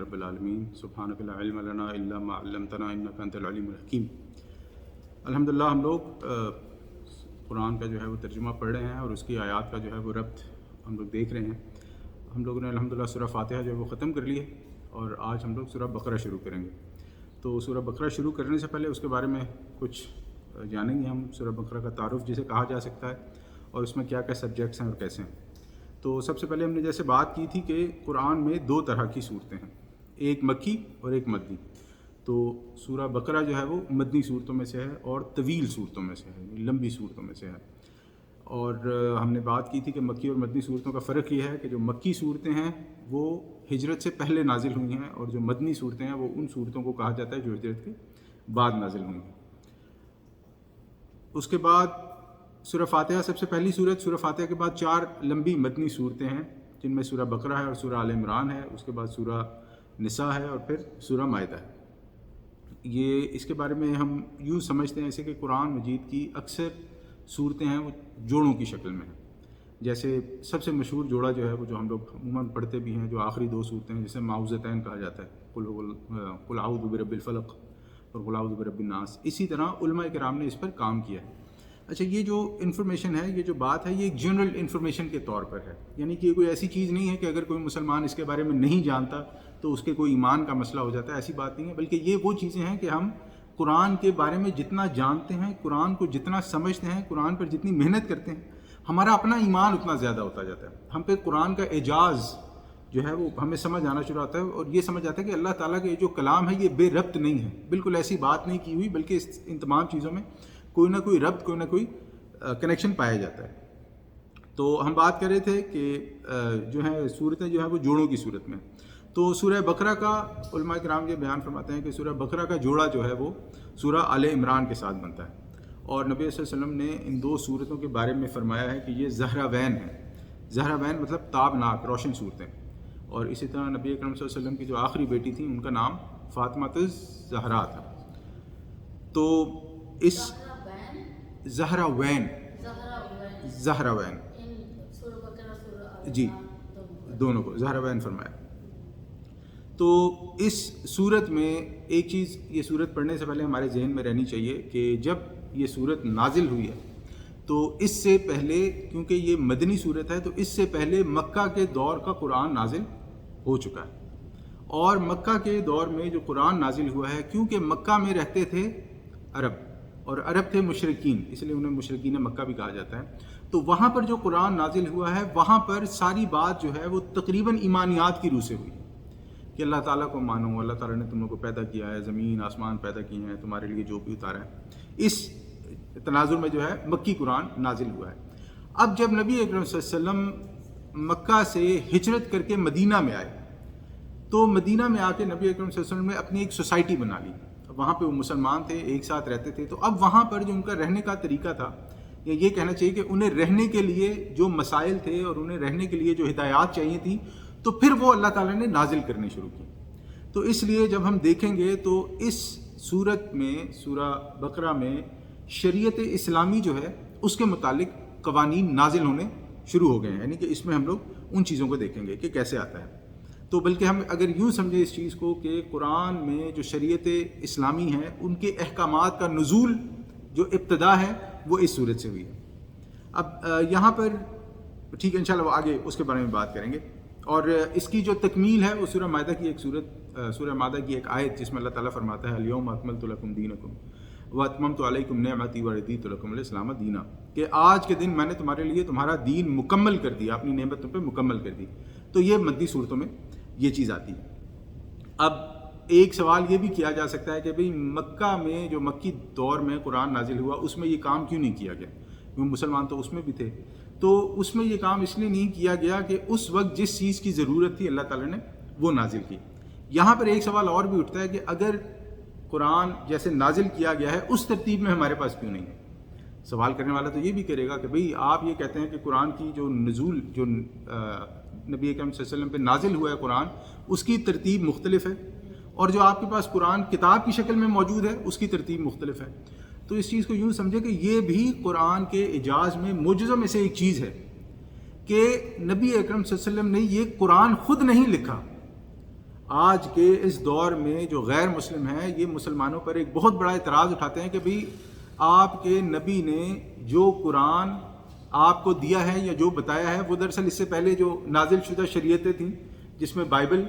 رب العالمین سبحانک لا علم لنا الا ما علمتنا انک انت العلیم الحکیم۔ الحمدللہ ہم لوگ قرآن کا جو ہے وہ ترجمہ پڑھ رہے ہیں اور اس کی آیات کا جو ہے وہ ربط ہم لوگ دیکھ رہے ہیں۔ ہم لوگوں نے الحمدللہ سورہ فاتحہ جو ہے وہ ختم کر لی ہے اور آج ہم لوگ سورہ بقرہ شروع کریں گے۔ تو سورہ بقرہ شروع کرنے سے پہلے اس کے بارے میں کچھ جانیں گے ہم، سورہ بقرہ کا تعارف جسے کہا جا سکتا ہے اور اس میں کیا کیا سبجیکٹس ہیں اور کیسے ہیں۔ تو سب سے پہلے ہم نے جیسے بات کی تھی کہ قرآن میں دو طرح کی صورتیں ہیں، ایک مکی اور ایک مدنی۔ تو سورہ بقرہ جو ہے وہ مدنی صورتوں میں سے ہے اور طویل صورتوں میں سے ہے، لمبی صورتوں میں سے ہے۔ اور ہم نے بات کی تھی کہ مکی اور مدنی صورتوں کا فرق یہ ہے کہ جو مکی صورتیں ہیں وہ ہجرت سے پہلے نازل ہوئی ہیں اور جو مدنی صورتیں ہیں وہ ان صورتوں کو کہا جاتا ہے جو ہجرت کے بعد نازل ہوئی ہیں۔ اس کے بعد سورہ فاتحہ سب سے پہلی صورت، سورہ فاتحہ کے بعد 4 لمبی مدنی صورتیں ہیں جن میں سورہ بقرہ ہے اور سورہ آل عمران ہے، اس کے بعد سورہ نساء ہے اور پھر سورہ مائدہ ہے۔ یہ اس کے بارے میں ہم یوں سمجھتے ہیں ایسے کہ قرآن مجید کی اکثر صورتیں ہیں وہ جوڑوں کی شکل میں ہیں۔ جیسے سب سے مشہور جوڑا جو ہے وہ جو ہم لوگ عموماً پڑھتے بھی ہیں، جو آخری 2 صورتیں ہیں جسے معوذتین کہا جاتا ہے، قل اعوذ برب الفلق اور قل اعوذ برب الناس۔ اسی طرح علماء کرام نے اس پر کام کیا ہے۔ اچھا، یہ جو انفارمیشن ہے، یہ جو بات ہے، یہ ایک جنرل انفارمیشن کے طور پر ہے، یعنی کہ یہ کوئی ایسی چیز نہیں ہے کہ اگر کوئی مسلمان اس کے بارے میں نہیں جانتا تو اس کے کوئی ایمان کا مسئلہ ہو جاتا ہے، ایسی بات نہیں ہے، بلکہ یہ وہ چیزیں ہیں کہ ہم قرآن کے بارے میں جتنا جانتے ہیں، قرآن کو جتنا سمجھتے ہیں، قرآن پر جتنی محنت کرتے ہیں، ہمارا اپنا ایمان اتنا زیادہ ہوتا جاتا ہے۔ ہم پہ قرآن کا اعجاز جو ہے وہ ہمیں سمجھ آنا شروع ہوتا ہے اور یہ سمجھ آتا ہے کہ اللہ تعالیٰ کا یہ جو کلام ہے یہ بے ربط نہیں ہے، بالکل ایسی بات نہیں کی ہوئی، بلکہ ان تمام چیزوں میں کوئی نہ کوئی ربط، کوئی نہ کوئی کنیکشن پایا جاتا ہے۔ تو ہم بات کر رہے تھے کہ جو ہے صورتیں جو ہیں وہ جوڑوں کی صورت میں۔ تو سورہ بقرہ کا علماء کرام یہ بیان فرماتے ہیں کہ سورہ بقرہ کا جوڑا جو ہے وہ سورہ آل عمران کے ساتھ بنتا ہے، اور نبی صلی اللہ علیہ وسلم نے ان 2 صورتوں کے بارے میں فرمایا ہے کہ یہ زہراوین ہیں۔ زہراوین مطلب تابناک، روشن صورتیں۔ اور اسی طرح نبی اکرم صلی اللہ علیہ وسلم کی جو آخری بیٹی تھی ان کا نام فاطمہ الزہرا تھا۔ تو اس زہراوین جی دونوں کو زہراوین فرمایا۔ تو اس صورت میں ایک چیز یہ صورت پڑھنے سے پہلے ہمارے ذہن میں رہنی چاہیے کہ جب یہ صورت نازل ہوئی ہے تو اس سے پہلے، کیونکہ یہ مدنی صورت ہے، تو اس سے پہلے مکہ کے دور کا قرآن نازل ہو چکا ہے۔ اور مکہ کے دور میں جو قرآن نازل ہوا ہے، کیونکہ مکہ میں رہتے تھے عرب اور عرب تھے مشرکین، اس لیے انہیں مشرکین مکہ بھی کہا جاتا ہے، تو وہاں پر جو قرآن نازل ہوا ہے وہاں پر ساری بات جو ہے وہ تقریباً ایمانیات کی روح سے ہوئی کہ اللہ تعالیٰ کو مانو، اللہ تعالیٰ نے تم لوگوں کو پیدا کیا ہے، زمین آسمان پیدا کیے ہیں، تمہارے لیے جو بھی اتارا ہے۔ اس تناظر میں جو ہے مکی قرآن نازل ہوا ہے۔ اب جب نبی اکرم صلی اللہ علیہ وسلم مکہ سے ہجرت کر کے مدینہ میں آئے تو مدینہ میں آ کے نبی اکرم صلی اللہ علیہ وسلم نے اپنی ایک سوسائٹی بنا لی، وہاں پہ وہ مسلمان تھے، ایک ساتھ رہتے تھے۔ تو اب وہاں پر جو ان کا رہنے کا طریقہ تھا، یا یہ کہنا چاہیے کہ انہیں رہنے کے لیے جو مسائل تھے اور انہیں رہنے کے لیے جو ہدایات چاہیے تھیں، تو پھر وہ اللہ تعالیٰ نے نازل کرنے شروع کی۔ تو اس لیے جب ہم دیکھیں گے تو اس صورت میں، سورہ بقرہ میں، شریعت اسلامی جو ہے اس کے متعلق قوانین نازل ہونے شروع ہو گئے ہیں، یعنی کہ اس میں ہم لوگ ان چیزوں کو دیکھیں گے کہ کیسے آتا ہے۔ تو بلکہ ہم اگر یوں سمجھیں اس چیز کو کہ قرآن میں جو شریعت اسلامی ہے ان کے احکامات کا نزول جو ابتدا ہے وہ اس صورت سے ہوئی ہے۔ اب یہاں پر ٹھیک ہے، انشاءاللہ وہ آگے اس کے بارے میں بات کریں گے۔ اور اس کی جو تکمیل ہے وہ سورہ مائدہ کی ایک سورہ مائدہ کی ایک آیت جس میں اللہ تعالیٰ فرماتا ہے الیوم اکملت لکم دینکم واتممت علیکم نعمتی ورضیت لکم الاسلام دینا، کہ آج کے دن میں نے تمہارے لیے تمہارا دین مکمل کر دیا، اپنی نعمت تم پہ مکمل کر دی۔ تو یہ مدنی صورتوں میں یہ چیز آتی ہے۔ اب ایک سوال یہ بھی کیا جا سکتا ہے کہ بھئی مکہ میں جو مکی دور میں قرآن نازل ہوا اس میں یہ کام کیوں نہیں کیا گیا؟ کیونکہ مسلمان تو اس میں بھی تھے، تو اس میں یہ کام اس لیے نہیں کیا گیا کہ اس وقت جس چیز کی ضرورت تھی اللہ تعالیٰ نے وہ نازل کی۔ یہاں پر ایک سوال اور بھی اٹھتا ہے کہ اگر قرآن جیسے نازل کیا گیا ہے اس ترتیب میں ہمارے پاس کیوں نہیں ہے؟ سوال کرنے والا تو یہ بھی کرے گا کہ بھئی آپ یہ کہتے ہیں کہ قرآن کی جو نزول جو نبی اکرم صلی اللہ علیہ وسلم پہ نازل ہوا ہے قرآن، اس کی ترتیب مختلف ہے، اور جو آپ کے پاس قرآن کتاب کی شکل میں موجود ہے اس کی ترتیب مختلف ہے۔ تو اس چیز کو یوں سمجھے کہ یہ بھی قرآن کے اعجاز میں معجزوں میں سے ایک چیز ہے کہ نبی اکرم صلی اللہ علیہ وسلم نے یہ قرآن خود نہیں لکھا، آج کے اس دور میں جو غیر مسلم ہیں یہ مسلمانوں پر ایک بہت بڑا اعتراض اٹھاتے ہیں کہ بھئی آپ کے نبی نے جو قرآن آپ کو دیا ہے یا جو بتایا ہے وہ دراصل اس سے پہلے جو نازل شدہ شریعتیں تھیں جس میں بائبل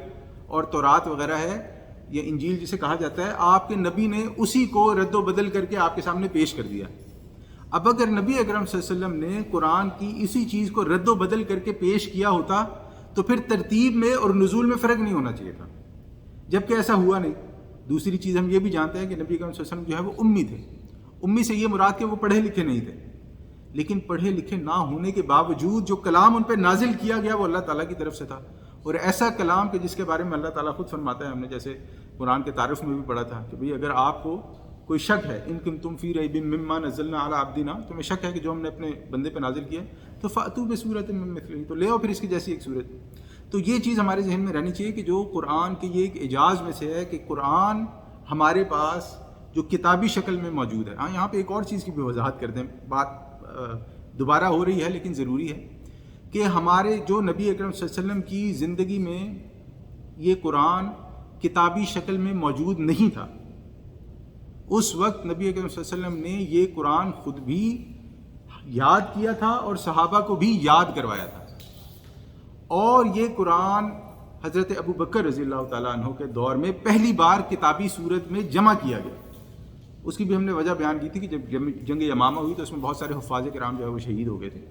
اور تورات وغیرہ ہے یا انجیل جسے کہا جاتا ہے، آپ کے نبی نے اسی کو رد و بدل کر کے آپ کے سامنے پیش کر دیا۔ اب اگر نبی اکرم صلی اللہ علیہ وسلم نے قرآن کی اسی چیز کو رد و بدل کر کے پیش کیا ہوتا تو پھر ترتیب میں اور نزول میں فرق نہیں ہونا چاہیے تھا، جبکہ ایسا ہوا نہیں۔ دوسری چیز ہم یہ بھی جانتے ہیں کہ نبی اکرم صلی اللہ علیہ وسلم جو ہے وہ امی تھے۔ امی سے یہ مراد کہ وہ پڑھے لکھے نہیں تھے، لیکن پڑھے لکھے نہ ہونے کے باوجود جو کلام ان پہ نازل کیا گیا وہ اللہ تعالیٰ کی طرف سے تھا، اور ایسا کلام کہ جس کے بارے میں اللہ تعالیٰ خود فرماتا ہے، ہم نے جیسے قرآن کے تعارف میں بھی پڑھا تھا کہ بھئی اگر آپ کو کوئی شک ہے، ان کنتم فی ریب مما نزلنا علی عبدنا، تمہیں شک ہے کہ جو ہم نے اپنے بندے پہ نازل کیا تو فاتوا بسورۃ من مثلہ، تو لے آؤ پھر اس کی جیسی ایک صورت۔ تو یہ چیز ہمارے ذہن میں رہنی چاہیے کہ جو قرآن کے یہ ایک اعجاز میں سے ہے کہ قرآن ہمارے پاس جو کتابی شکل میں موجود ہے۔ ہاں یہاں پہ ایک اور چیز کی بھی وضاحت کر دیں، بات دوبارہ ہو رہی ہے لیکن ضروری ہے کہ ہمارے جو نبی اکرم صلی اللہ علیہ وسلم کی زندگی میں یہ قرآن کتابی شکل میں موجود نہیں تھا۔ اس وقت نبی اکرم صلی اللہ علیہ وسلم نے یہ قرآن خود بھی یاد کیا تھا اور صحابہ کو بھی یاد کروایا تھا، اور یہ قرآن حضرت ابو بکر رضی اللہ تعالیٰ عنہ کے دور میں پہلی بار کتابی صورت میں جمع کیا گیا۔ اس کی بھی ہم نے وجہ بیان کی تھی کہ جب جنگ یمامہ ہوئی تو اس میں بہت سارے حفاظ کرام جو ہے وہ شہید ہو گئے تھے۔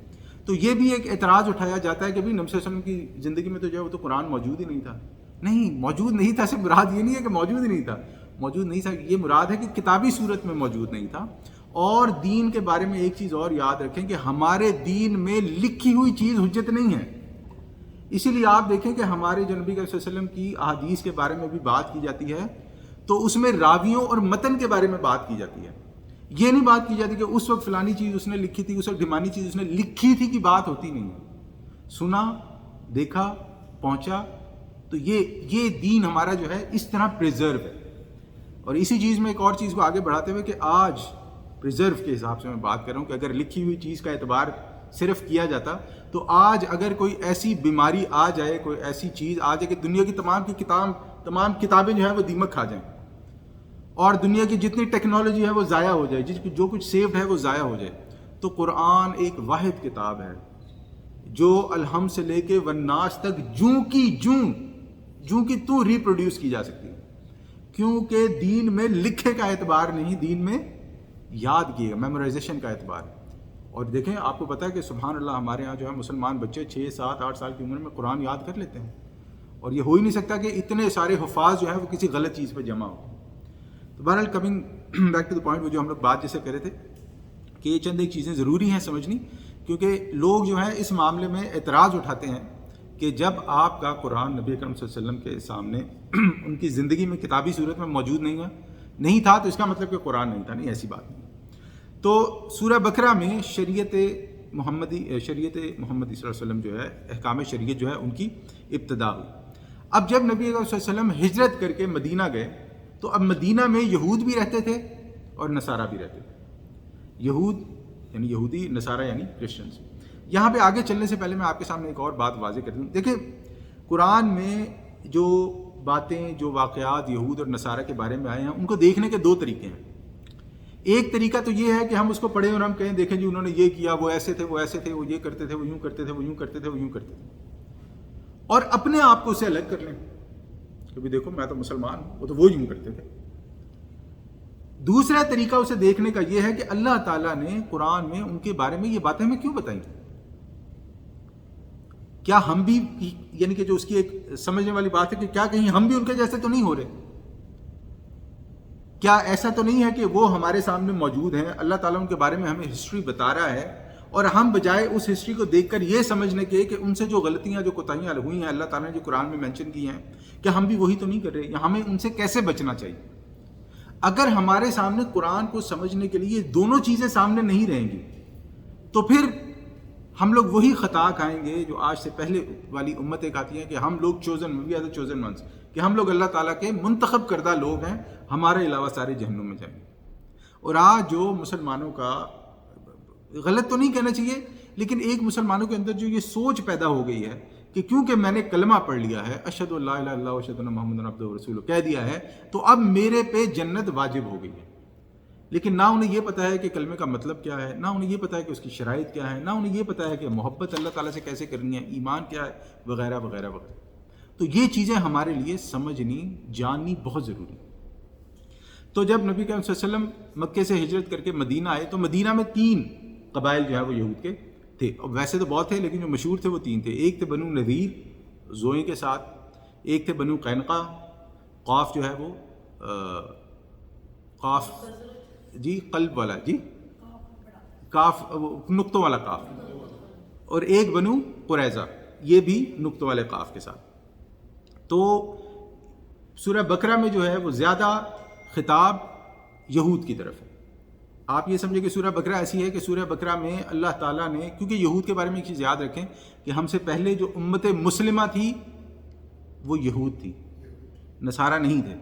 تو یہ بھی ایک اعتراض اٹھایا جاتا ہے کہ نبی صلی اللہ علیہ وسلم کی زندگی میں تو جو ہے وہ تو قرآن موجود ہی نہیں تھا۔ نہیں، موجود نہیں تھا سے مراد یہ نہیں ہے کہ موجود ہی نہیں تھا، موجود نہیں تھا یہ مراد ہے کہ کتابی صورت میں موجود نہیں تھا۔ اور دین کے بارے میں ایک چیز اور یاد رکھیں کہ ہمارے دین میں لکھی ہوئی چیز حجت نہیں ہے۔ اسی لیے آپ دیکھیں کہ ہمارے جو نبی صلی اللہ علیہ وسلم کی احادیث کے بارے میں بھی بات کی جاتی ہے تو اس میں راویوں اور متن کے بارے میں بات کی جاتی ہے۔ یہ نہیں بات کی جاتی کہ اس وقت فلانی چیز اس نے لکھی تھی، اس وقت ڈھمانی چیز اس نے لکھی تھی، کی بات ہوتی نہیں ہے۔ سنا، دیکھا، پہنچا، تو یہ دین ہمارا جو ہے اس طرح پریزرو ہے۔ اور اسی چیز میں ایک اور چیز کو آگے بڑھاتے ہوئے کہ آج پریزرو کے حساب سے میں بات کر رہا ہوں کہ اگر لکھی ہوئی چیز کا اعتبار صرف کیا جاتا تو آج اگر کوئی ایسی بیماری آ جائے، کوئی ایسی چیز آ جائے کہ دنیا کی تمام کتابیں جو ہیں وہ دیمک کھا جائیں، اور دنیا کی جتنی ٹیکنالوجی ہے وہ ضائع ہو جائے، جو کچھ سیوڈ ہے وہ ضائع ہو جائے، تو قرآن ایک واحد کتاب ہے جو الحم سے لے کے والناس تک جوں کی تو ریپروڈیوس کی جا سکتی ہے، کیونکہ دین میں لکھے کا اعتبار نہیں، دین میں یاد کیے گا، میمورائزیشن کا اعتبار۔ اور دیکھیں آپ کو پتہ ہے کہ سبحان اللہ ہمارے ہاں جو ہے مسلمان بچے 6, 7, 8 سال کی عمر میں قرآن یاد کر لیتے ہیں، اور یہ ہو ہی نہیں سکتا کہ اتنے سارے حفاظ جو ہیں وہ کسی غلط چیز پہ جمع ہو۔ تو بہرحال coming back to the point, وہ جو ہم لوگ بات جیسے کر رہے تھے کہ یہ چند ایک چیزیں ضروری ہیں سمجھنی، کیونکہ لوگ جو ہیں اس معاملے میں اعتراض اٹھاتے ہیں کہ جب آپ کا قرآن نبی اکرم صلی اللہ علیہ وسلم کے سامنے ان کی زندگی میں کتابی صورت میں موجود نہیں تھا تو اس کا مطلب کہ قرآن نہیں تھا، نہیں، ایسی بات نہیں۔ تو سورہ بقرہ میں شریعت محمدی صلی اللہ علیہ وسلم جو ہے، احکام شریعت جو ہے ان کی ابتدا ہوئی۔ اب جب نبی صلی اللہ علیہ وسلم ہجرت کر کے مدینہ گئے تو اب مدینہ میں یہود بھی رہتے تھے اور نصارہ بھی رہتے تھے۔ یہود یعنی یہودی، نصارہ یعنی کرسچنز۔ یہاں پہ آگے چلنے سے پہلے میں آپ کے سامنے ایک اور بات واضح کر دوں۔ دیکھیں قرآن میں جو باتیں، جو واقعات یہود اور نصارہ کے بارے میں آئے ہیں ان کو دیکھنے کے دو طریقے ہیں۔ ایک طریقہ تو یہ ہے کہ ہم اس کو پڑھیں اور ہم کہیں دیکھیں جی انہوں نے یہ کیا، وہ ایسے تھے، وہ ایسے تھے، وہ یہ کرتے تھے، وہ یوں کرتے تھے، وہ یوں کرتے تھے، وہ یوں کرتے تھے، اور اپنے آپ کو اسے الگ کر لیں کہ بھی دیکھو میں تو مسلمان ہوں، وہ یوں کرتے تھے۔ دوسرا طریقہ اسے دیکھنے کا یہ ہے کہ اللہ تعالیٰ نے قرآن میں ان کے بارے میں یہ باتیں ہمیں کیوں بتائیں؟ کیا ہم بھی، یعنی کہ جو اس کی ایک سمجھنے والی بات ہے کہ کیا کہیں ہم بھی ان کے جیسے تو نہیں ہو رہے؟ کیا ایسا تو نہیں ہے کہ وہ ہمارے سامنے موجود ہیں، اللہ تعالیٰ ان کے بارے میں ہمیں ہسٹری بتا رہا ہے، اور ہم بجائے اس ہسٹری کو دیکھ کر یہ سمجھنے کے کہ ان سے جو غلطیاں، جو کوتاہیاں ہوئی ہیں اللہ تعالیٰ نے جو قرآن میں مینشن کی ہیں، کیا ہم بھی وہی تو نہیں کر رہے، یا ہمیں ان سے کیسے بچنا چاہیے؟ اگر ہمارے سامنے قرآن کو سمجھنے کے لیے دونوں چیزیں سامنے نہیں رہیں گی تو پھر ہم لوگ وہی خطا کھائیں گے جو آج سے پہلے والی امتیں کھاتی ہیں کہ ہم لوگ چوزن ونس، کہ ہم لوگ اللہ تعالیٰ کے منتخب کردہ لوگ ہیں، ہمارے علاوہ سارے جہنم میں جائیں گے۔ اور آج جو مسلمانوں کا، غلط تو نہیں کہنا چاہیے لیکن ایک مسلمانوں کے اندر جو یہ سوچ پیدا ہو گئی ہے کہ کیونکہ میں نے کلمہ پڑھ لیا ہے، اشہد ان لا الہ الا اللہ و اشہد ان محمد عبدہ و رسولہ کہہ دیا ہے، تو اب میرے پہ جنت واجب ہو گئی ہے. لیکن نہ انہیں یہ پتہ ہے کہ کلمے کا مطلب کیا ہے، نہ انہیں یہ پتہ ہے کہ اس کی شرائط کیا ہے، نہ انہیں یہ پتہ ہے کہ محبت اللہ تعالیٰ سے کیسے کرنی ہے، ایمان کیا ہے، وغیرہ وغیرہ وغیرہ. تو یہ چیزیں ہمارے لیے سمجھنی جاننی بہت ضروری. تو جب نبی کریم صلی اللہ علیہ وسلم مکے سے ہجرت کر کے مدینہ آئے تو مدینہ میں 3 قبائل جو ہے وہ یہود کے تھے. اور ویسے تو بہت تھے لیکن جو مشہور تھے وہ 3 تھے. ایک تھے بنو نذیر زوئیں کے ساتھ، ایک تھے بنو قینقاع، قاف جو ہے وہ قاف جی قلب والا جی کاف نقطوں والا کاف، اور ایک بنو قریظہ یہ بھی نقطوں والے قاف کے ساتھ. تو سورہ بقرہ میں جو ہے وہ زیادہ خطاب یہود کی طرف ہے. آپ یہ سمجھیں کہ سورہ بقرہ ایسی ہے کہ سورہ بقرہ میں اللہ تعالیٰ نے، کیونکہ یہود کے بارے میں ایک چیز یاد رکھیں کہ ہم سے پہلے جو امت مسلمہ تھی وہ یہود تھی، نصارہ نہیں تھے.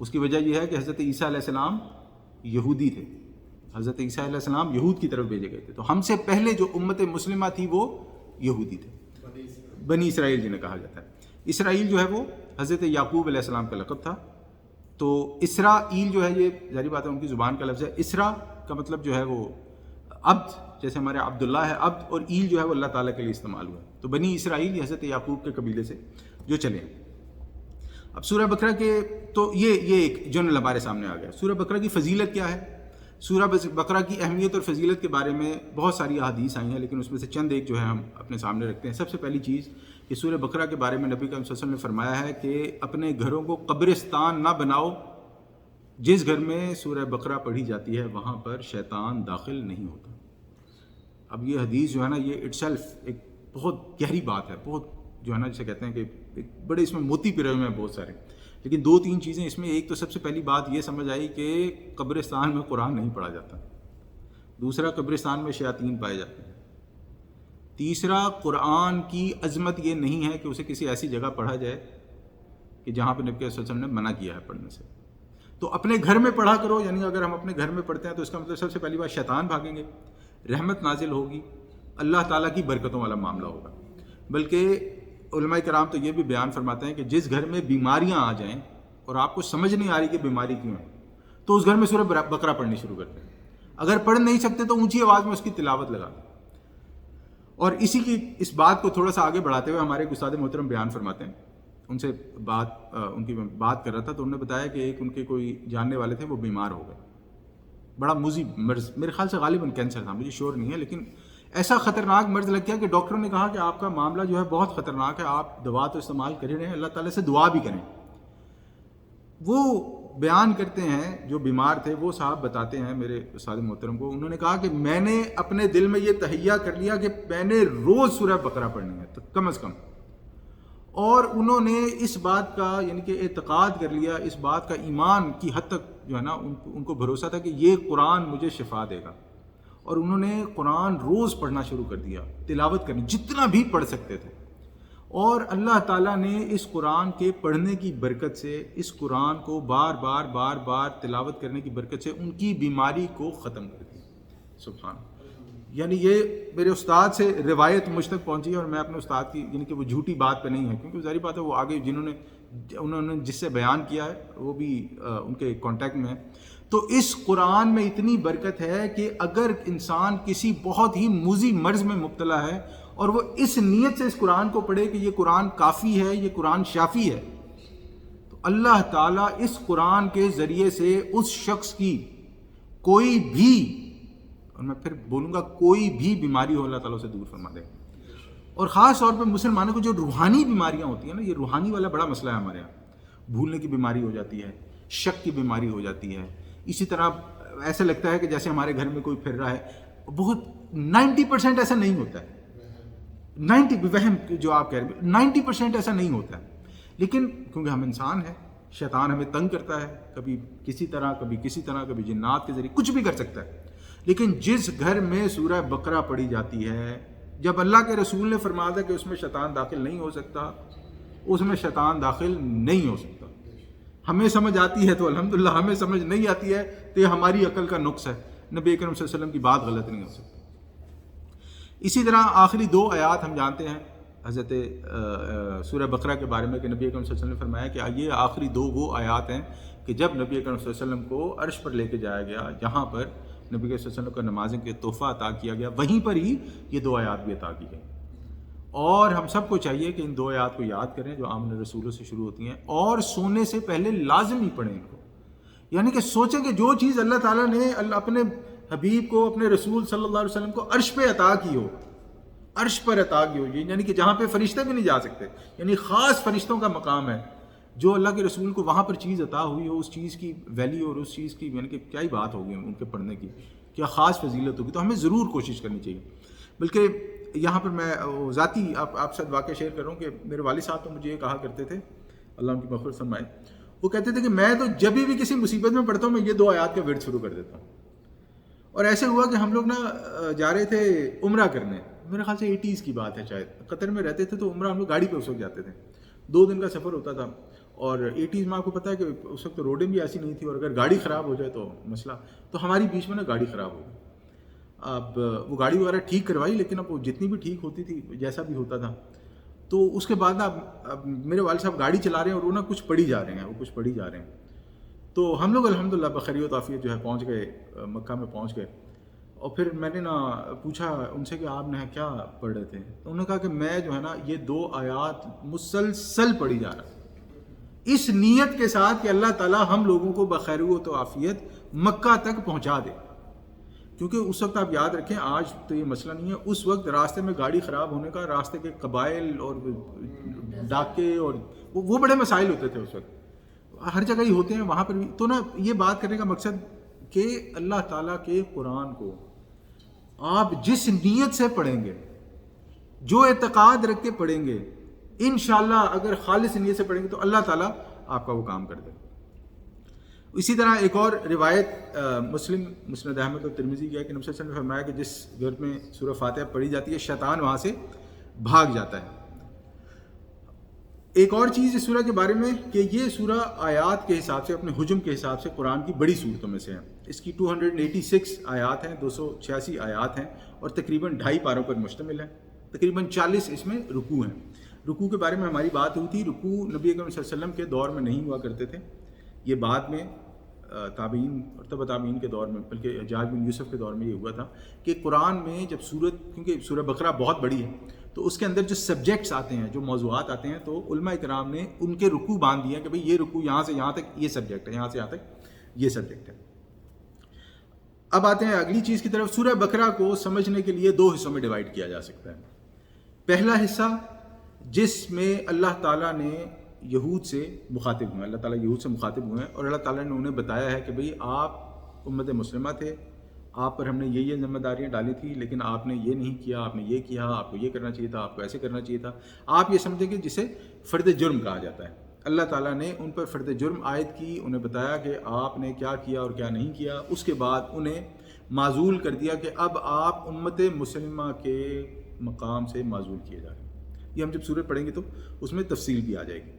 اس کی وجہ یہ ہے کہ حضرت عیسیٰ علیہ السلام یہودی تھے، حضرت عیسیٰ علیہ السلام یہود کی طرف بھیجے گئے تھے. تو ہم سے پہلے جو امت مسلمہ تھی وہ یہودی تھے، بنی اسرائیل جنہیں کہا جاتا ہے. اسرائیل جو ہے وہ حضرت یعقوب علیہ السلام کا لقب تھا. تو اسرائیل جو ہے یہ ظاہری بات ہے ان کی زبان کا لفظ ہے. اسرا کا مطلب جو ہے وہ عبد، جیسے ہمارے عبداللہ ہے عبد، اور ایل جو ہے وہ اللہ تعالیٰ کے لیے استعمال ہوا ہے. تو بنی اسرائیل یہ حضرت یعقوب کے قبیلے سے جو چلے. اب سورہ بقرہ کے تو یہ ایک جنرل ہمارے سامنے آ گیا. سورہ بقرہ کی فضیلت کیا ہے؟ سورہ بقرہ کی اہمیت اور فضیلت کے بارے میں بہت ساری احادیث آئی ہیں، لیکن اس میں سے چند ایک جو ہے ہم اپنے سامنے رکھتے ہیں. سب سے پہلی چیز کہ سورہ بقرہ کے بارے میں نبی کریم صلی اللہ علیہ وسلم نے فرمایا ہے کہ اپنے گھروں کو قبرستان نہ بناؤ، جس گھر میں سورہ بقرہ پڑھی جاتی ہے وہاں پر شیطان داخل نہیں ہوتا. اب یہ حدیث جو ہے نا یہ اٹ سیلف ایک بہت گہری بات ہے، بہت جو ہے نا جسے کہتے ہیں کہ ایک بڑے اس میں موتی پرے ہوئے ہیں بہت سارے. لیکن 2-3 چیزیں اس میں. ایک تو سب سے پہلی بات یہ سمجھ آئی کہ قبرستان میں قرآن نہیں پڑھا جاتا. دوسرا، قبرستان میں شیاطین پائے جاتے ہیں. تیسرا، قرآن کی عظمت یہ نہیں ہے کہ اسے کسی ایسی جگہ پڑھا جائے کہ جہاں پہ نبی صلی اللہ علیہ وسلم نے منع کیا ہے پڑھنے سے. تو اپنے گھر میں پڑھا کرو. یعنی اگر ہم اپنے گھر میں پڑھتے ہیں تو اس کا مطلب سب سے پہلی بات شیطان بھاگیں گے، رحمت نازل ہوگی، اللہ تعالیٰ کی برکتوں والا معاملہ ہوگا. بلکہ علماء کرام تو یہ بھی بیان فرماتے ہیں کہ جس گھر میں بیماریاں آ جائیں اور آپ کو سمجھ نہیں آ رہی کہ بیماری کیوں ہے تو اس گھر میں سورہ بقرہ پڑھنی شروع کرتے ہیں. اگر پڑھ نہیں سکتے تو اونچی آواز میں اس کی تلاوت لگا دیں. اور اسی کی اس بات کو تھوڑا سا آگے بڑھاتے ہوئے ہمارے استاد محترم بیان فرماتے ہیں، ان سے ان کی بات کر رہا تھا تو انہوں نے بتایا کہ ایک ان کے کوئی جاننے والے تھے، وہ بیمار ہو گئے، بڑا موذی مرض، میرے خیال سے غالباً کینسر تھا، مجھے شور نہیں ہے، لیکن ایسا خطرناک مرض لگ گیا کہ ڈاکٹروں نے کہا کہ آپ کا معاملہ جو ہے بہت خطرناک ہے، آپ دوا تو استعمال کر رہے ہیں، اللہ تعالیٰ سے دعا بھی کریں. وہ بیان کرتے ہیں جو بیمار تھے، وہ صاحب بتاتے ہیں میرے استاد محترم کو، انہوں نے کہا کہ میں نے اپنے دل میں یہ تہیہ کر لیا کہ میں نے روز سورہ بقرہ پڑھنی ہے تو کم از کم. اور انہوں نے اس بات کا یعنی کہ اعتقاد کر لیا، اس بات کا ایمان کی حد تک جو ہے نا ان کو بھروسہ تھا کہ یہ قرآن مجھے شفا دے گا. اور انہوں نے قرآن روز پڑھنا شروع کر دیا، تلاوت کرنی جتنا بھی پڑھ سکتے تھے. اور اللہ تعالیٰ نے اس قرآن کے پڑھنے کی برکت سے، اس قرآن کو بار بار تلاوت کرنے کی برکت سے ان کی بیماری کو ختم کر دیا. سبحان. یعنی یہ میرے استاد سے روایت مجھ تک پہنچی ہے، اور میں اپنے استاد کی یعنی کہ وہ جھوٹی بات پہ نہیں ہے، کیونکہ ظاہری بات ہے وہ آگے انہوں نے جس سے بیان کیا ہے وہ بھی ان کے کانٹیکٹ میں ہے. تو اس قرآن میں اتنی برکت ہے کہ اگر انسان کسی بہت ہی موذی مرض میں مبتلا ہے اور وہ اس نیت سے اس قرآن کو پڑھے کہ یہ قرآن کافی ہے، یہ قرآن شافی ہے، تو اللہ تعالیٰ اس قرآن کے ذریعے سے اس شخص کی کوئی بھی، اور میں پھر بولوں گا کوئی بھی بیماری ہو اللہ تعالیٰ سے دور فرما دے. اور خاص طور پہ مسلمانوں کو جو روحانی بیماریاں ہوتی ہیں نا، یہ روحانی والا بڑا مسئلہ ہے ہمارے یہاں. بھولنے کی بیماری ہو جاتی ہے، شک کی بیماری ہو جاتی ہے، اسی طرح ایسا لگتا ہے کہ جیسے ہمارے گھر میں کوئی پھر رہا ہے. بہت 90% ایسا نہیں ہوتا ہے، 90 وہم جو آپ کہہ رہے ہیں 90% ایسا نہیں ہوتا ہے. لیکن کیونکہ ہم انسان ہیں، شیطان ہمیں تنگ کرتا ہے، کبھی کسی طرح کبھی کسی طرح، کبھی جنات کے ذریعے کچھ بھی کر سکتا ہے. لیکن جس گھر میں سورہ بقرہ پڑھی جاتی ہے، جب اللہ کے رسول نے فرمایا تھا کہ اس میں شیطان داخل نہیں ہو سکتا، اس میں شیطان داخل نہیں ہو سکتا. ہمیں سمجھ آتی ہے تو الحمدللہ، ہمیں سمجھ نہیں آتی ہے تو یہ ہماری عقل کا نقص ہے. نبی اکرم صلی اللہ علیہ وسلم کی بات غلط نہیں ہو سکتی. اسی طرح آخری 2 آیات ہم جانتے ہیں حضرت سورہ بقرہ کے بارے میں کہ نبی اکرم صلی اللہ علیہ وسلم نے فرمایا کہ یہ آخری 2 وہ آیات ہیں کہ جب نبی اکرم صلی اللہ علیہ وسلم کو عرش پر لے کے جایا گیا، جہاں پر نبی صلی اللہ علیہ وسلم کو نمازیں کے تحفہ عطا کیا گیا، وہیں پر ہی یہ 2 آیات بھی عطا کی گئی. اور ہم سب کو چاہیے کہ ان 2 آیات کو یاد کریں جو آمن رسولوں سے شروع ہوتی ہیں، اور سونے سے پہلے لازمی پڑھیں ان کو. یعنی کہ سوچیں کہ جو چیز اللہ تعالیٰ نے اپنے حبیب کو، اپنے رسول صلی اللہ علیہ وسلم کو عرش پہ عطا کی ہو، عرش پر عطا کی ہو، یعنی کہ جہاں پہ فرشتے بھی نہیں جا سکتے، یعنی خاص فرشتوں کا مقام ہے، جو اللہ کے رسول کو وہاں پر چیز عطا ہوئی ہو، اس چیز کی ویلیو اور اس چیز کی یعنی کہ کیا ہی بات ہوگی ان کے پڑھنے کی، کیا خاص فضیلت ہوگی. تو ہمیں ضرور کوشش کرنی چاہیے. بلکہ یہاں پر میں ذاتی آپ سے واقعہ شیئر کر رہا ہوں کہ میرے والد صاحب تو مجھے یہ کہا کرتے تھے، اللہ ان کی مغفرت فرمائے، وہ کہتے تھے کہ میں تو جب بھی کسی مصیبت میں پڑتا ہوں میں یہ 2 آیات کا ورد شروع کر دیتا ہوں. اور ایسے ہوا کہ ہم لوگ جا رہے تھے عمرہ کرنے، میرے خیال سے 80s کی بات ہے شاید، قطر میں رہتے تھے تو عمرہ ہم لوگ گاڑی پہ اس وقت جاتے تھے، 2 دن کا سفر ہوتا تھا. اور 80s میں آپ کو پتہ ہے کہ اس وقت روڈیں بھی ایسی نہیں تھی، اور اگر گاڑی خراب ہو جائے تو مسئلہ. تو ہماری بیچ میں گاڑی خراب ہو گئی. اب وہ گاڑی وغیرہ ٹھیک کروائی، لیکن اب وہ جتنی بھی ٹھیک ہوتی تھی جیسا بھی ہوتا تھا، تو اس کے بعد اب میرے والد صاحب گاڑی چلا رہے ہیں اور وہ کچھ پڑھی جا رہے ہیں. تو ہم لوگ الحمدللہ بخیریت عافیت جو ہے پہنچ گئے، مکہ میں پہنچ گئے. اور پھر میں نے پوچھا ان سے کہ آپ نے کیا پڑھ رہے تھے؟ تو انہوں نے کہا کہ میں جو ہے یہ 2 آیات مسلسل پڑھی جا رہا ہوں، اس نیت کے ساتھ کہ اللہ تعالیٰ ہم لوگوں کو بخیریت و عافیت مکہ تک پہنچا دے. کیونکہ اس وقت آپ یاد رکھیں، آج تو یہ مسئلہ نہیں ہے، اس وقت راستے میں گاڑی خراب ہونے کا، راستے کے قبائل اور ڈاکے اور وہ بڑے مسائل ہوتے تھے اس وقت، ہر جگہ ہی ہوتے ہیں وہاں پر بھی. تو یہ بات کرنے کا مقصد کہ اللہ تعالیٰ کے قرآن کو آپ جس نیت سے پڑھیں گے، جو اعتقاد رکھ کے پڑھیں گے، انشاءاللہ اگر خالص نیت سے پڑھیں گے تو اللہ تعالیٰ آپ کا وہ کام کر دے. اسی طرح ایک اور روایت مسلم، مسند احمد اور ترمذی کی ہے کہ نبی صلی اللہ علیہ وسلم نے فرمایا کہ جس گھر میں سورہ فاتحہ پڑھی جاتی ہے شیطان وہاں سے بھاگ جاتا ہے. ایک اور چیز اس سورہ کے بارے میں کہ یہ سورہ آیات کے حساب سے، اپنے حجم کے حساب سے قرآن کی بڑی صورتوں میں سے ہے. اس کی 286 آیات ہیں، 286 آیات ہیں، اور تقریباً 2.5 پاروں پر مشتمل ہے. تقریباً 40 اس میں رکوع ہیں. رکوع کے بارے میں ہماری بات ہوئی تھی. رکوع نبی اکرم صلی اللہ علیہ وسلم کے دور میں نہیں ہوا کرتے تھے، یہ بعد میں تابعین اور تبع تابعین کے دور میں، بلکہ حجاج بن یوسف کے دور میں یہ ہوا تھا کہ قرآن میں جب کیونکہ سورہ بقرہ بہت بڑی ہے تو اس کے اندر جو سبجیکٹس آتے ہیں، جو موضوعات آتے ہیں، تو علماء کرام نے ان کے رکوع باندھ دیے کہ بھئی یہ رکوع یہاں سے یہاں تک یہ سبجیکٹ ہے، یہاں سے یہاں تک یہ سبجیکٹ ہے. اب آتے ہیں اگلی چیز کی طرف. سورہ بقرہ کو سمجھنے کے لیے 2 حصوں میں ڈیوائڈ کیا جا سکتا ہے. پہلا حصہ جس میں اللہ تعالیٰ نے یہود سے مخاطب ہوئے، اللہ تعالیٰ یہود سے مخاطب ہوئے ہیں اور اللہ تعالیٰ نے انہیں بتایا ہے کہ بھئی آپ امت مسلمہ تھے، آپ پر ہم نے یہ ذمہ داریاں ڈالی تھی، لیکن آپ نے یہ نہیں کیا، آپ نے یہ کیا، آپ کو یہ کرنا چاہیے تھا، آپ کو ایسے کرنا چاہیے تھا. آپ یہ سمجھیں کہ جسے فرد جرم کہا جاتا ہے. اللہ تعالیٰ نے ان پر فرد جرم عائد کی، انہیں بتایا کہ آپ نے کیا کیا اور کیا نہیں کیا. اس کے بعد انہیں معزول کر دیا کہ اب آپ امت مسلمہ کے مقام سے معزول کیے جا رہے ہیں. یہ ہم جب سورت پڑھیں گے تو اس میں تفصیل بھی آ جائے گی.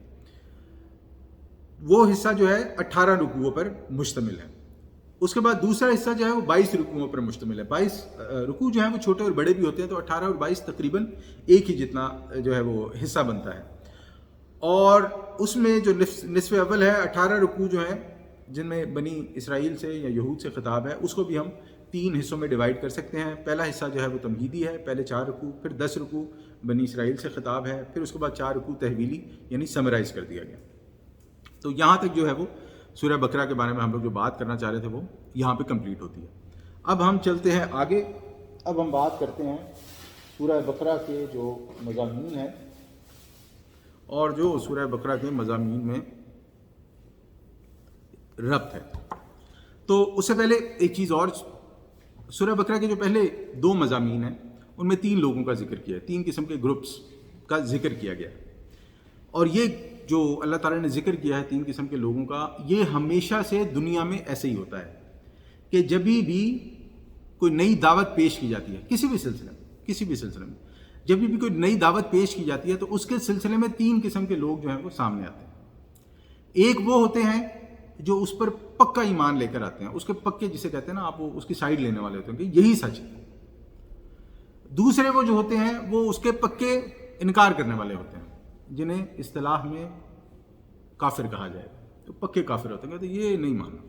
وہ حصہ جو ہے 18 رکوعوں پر مشتمل ہے. اس کے بعد دوسرا حصہ جو ہے وہ 22 رکوعوں پر مشتمل ہے. 22 رکوع جو ہیں وہ چھوٹے اور بڑے بھی ہوتے ہیں، تو 18 اور 22 تقریباً ایک ہی جتنا جو ہے وہ حصہ بنتا ہے. اور اس میں جو نصف اول ہے، 18 رکوع جو ہیں جن میں بنی اسرائیل سے یا یہود سے خطاب ہے، اس کو بھی ہم 3 حصوں میں ڈیوائڈ کر سکتے ہیں. پہلا حصہ جو ہے وہ تمہیدی ہے، پہلے 4 رکوع، پھر 10 رکوع بنی اسرائیل سے خطاب ہے، پھر اس کے بعد 4 رکوع تحویلی یعنی سمرائز کر دیا گیا. تو یہاں تک جو ہے وہ سورہ بقرہ کے بارے میں ہم لوگ جو بات کرنا چاہ رہے تھے وہ یہاں پہ کمپلیٹ ہوتی ہے. اب ہم چلتے ہیں آگے. اب ہم بات کرتے ہیں سورہ بقرہ کے جو مضامین ہیں اور جو سورہ بقرہ کے مضامین میں ربط ہے. تو اس سے پہلے ایک چیز اور، سورہ بقرہ کے جو پہلے 2 مضامین ہیں ان میں 3 لوگوں کا ذکر کیا ہے، 3 قسم کے گروپس کا ذکر کیا گیا. اور یہ جو اللہ تعالیٰ نے ذکر کیا ہے 3 قسم کے لوگوں کا، یہ ہمیشہ سے دنیا میں ایسے ہی ہوتا ہے کہ جب بھی کوئی نئی دعوت پیش کی جاتی ہے کسی بھی سلسلے میں جب بھی کوئی نئی دعوت پیش کی جاتی ہے تو اس کے سلسلے میں 3 قسم کے لوگ جو ہیں وہ سامنے آتے ہیں. ایک وہ ہوتے ہیں جو اس پر پکا ایمان لے کر آتے ہیں، اس کے پکے جسے کہتے ہیں نا آپ، وہ اس کی سائیڈ لینے والے ہوتے ہیں کہ یہی سچ ہے. دوسرے وہ جو ہوتے ہیں وہ اس کے پکے انکار کرنے والے ہوتے ہیں جنہیں اصطلاح میں کافر کہا جائے، تو پکے کافر ہوتے ہیں، کہتے ہیں یہ نہیں ماننا،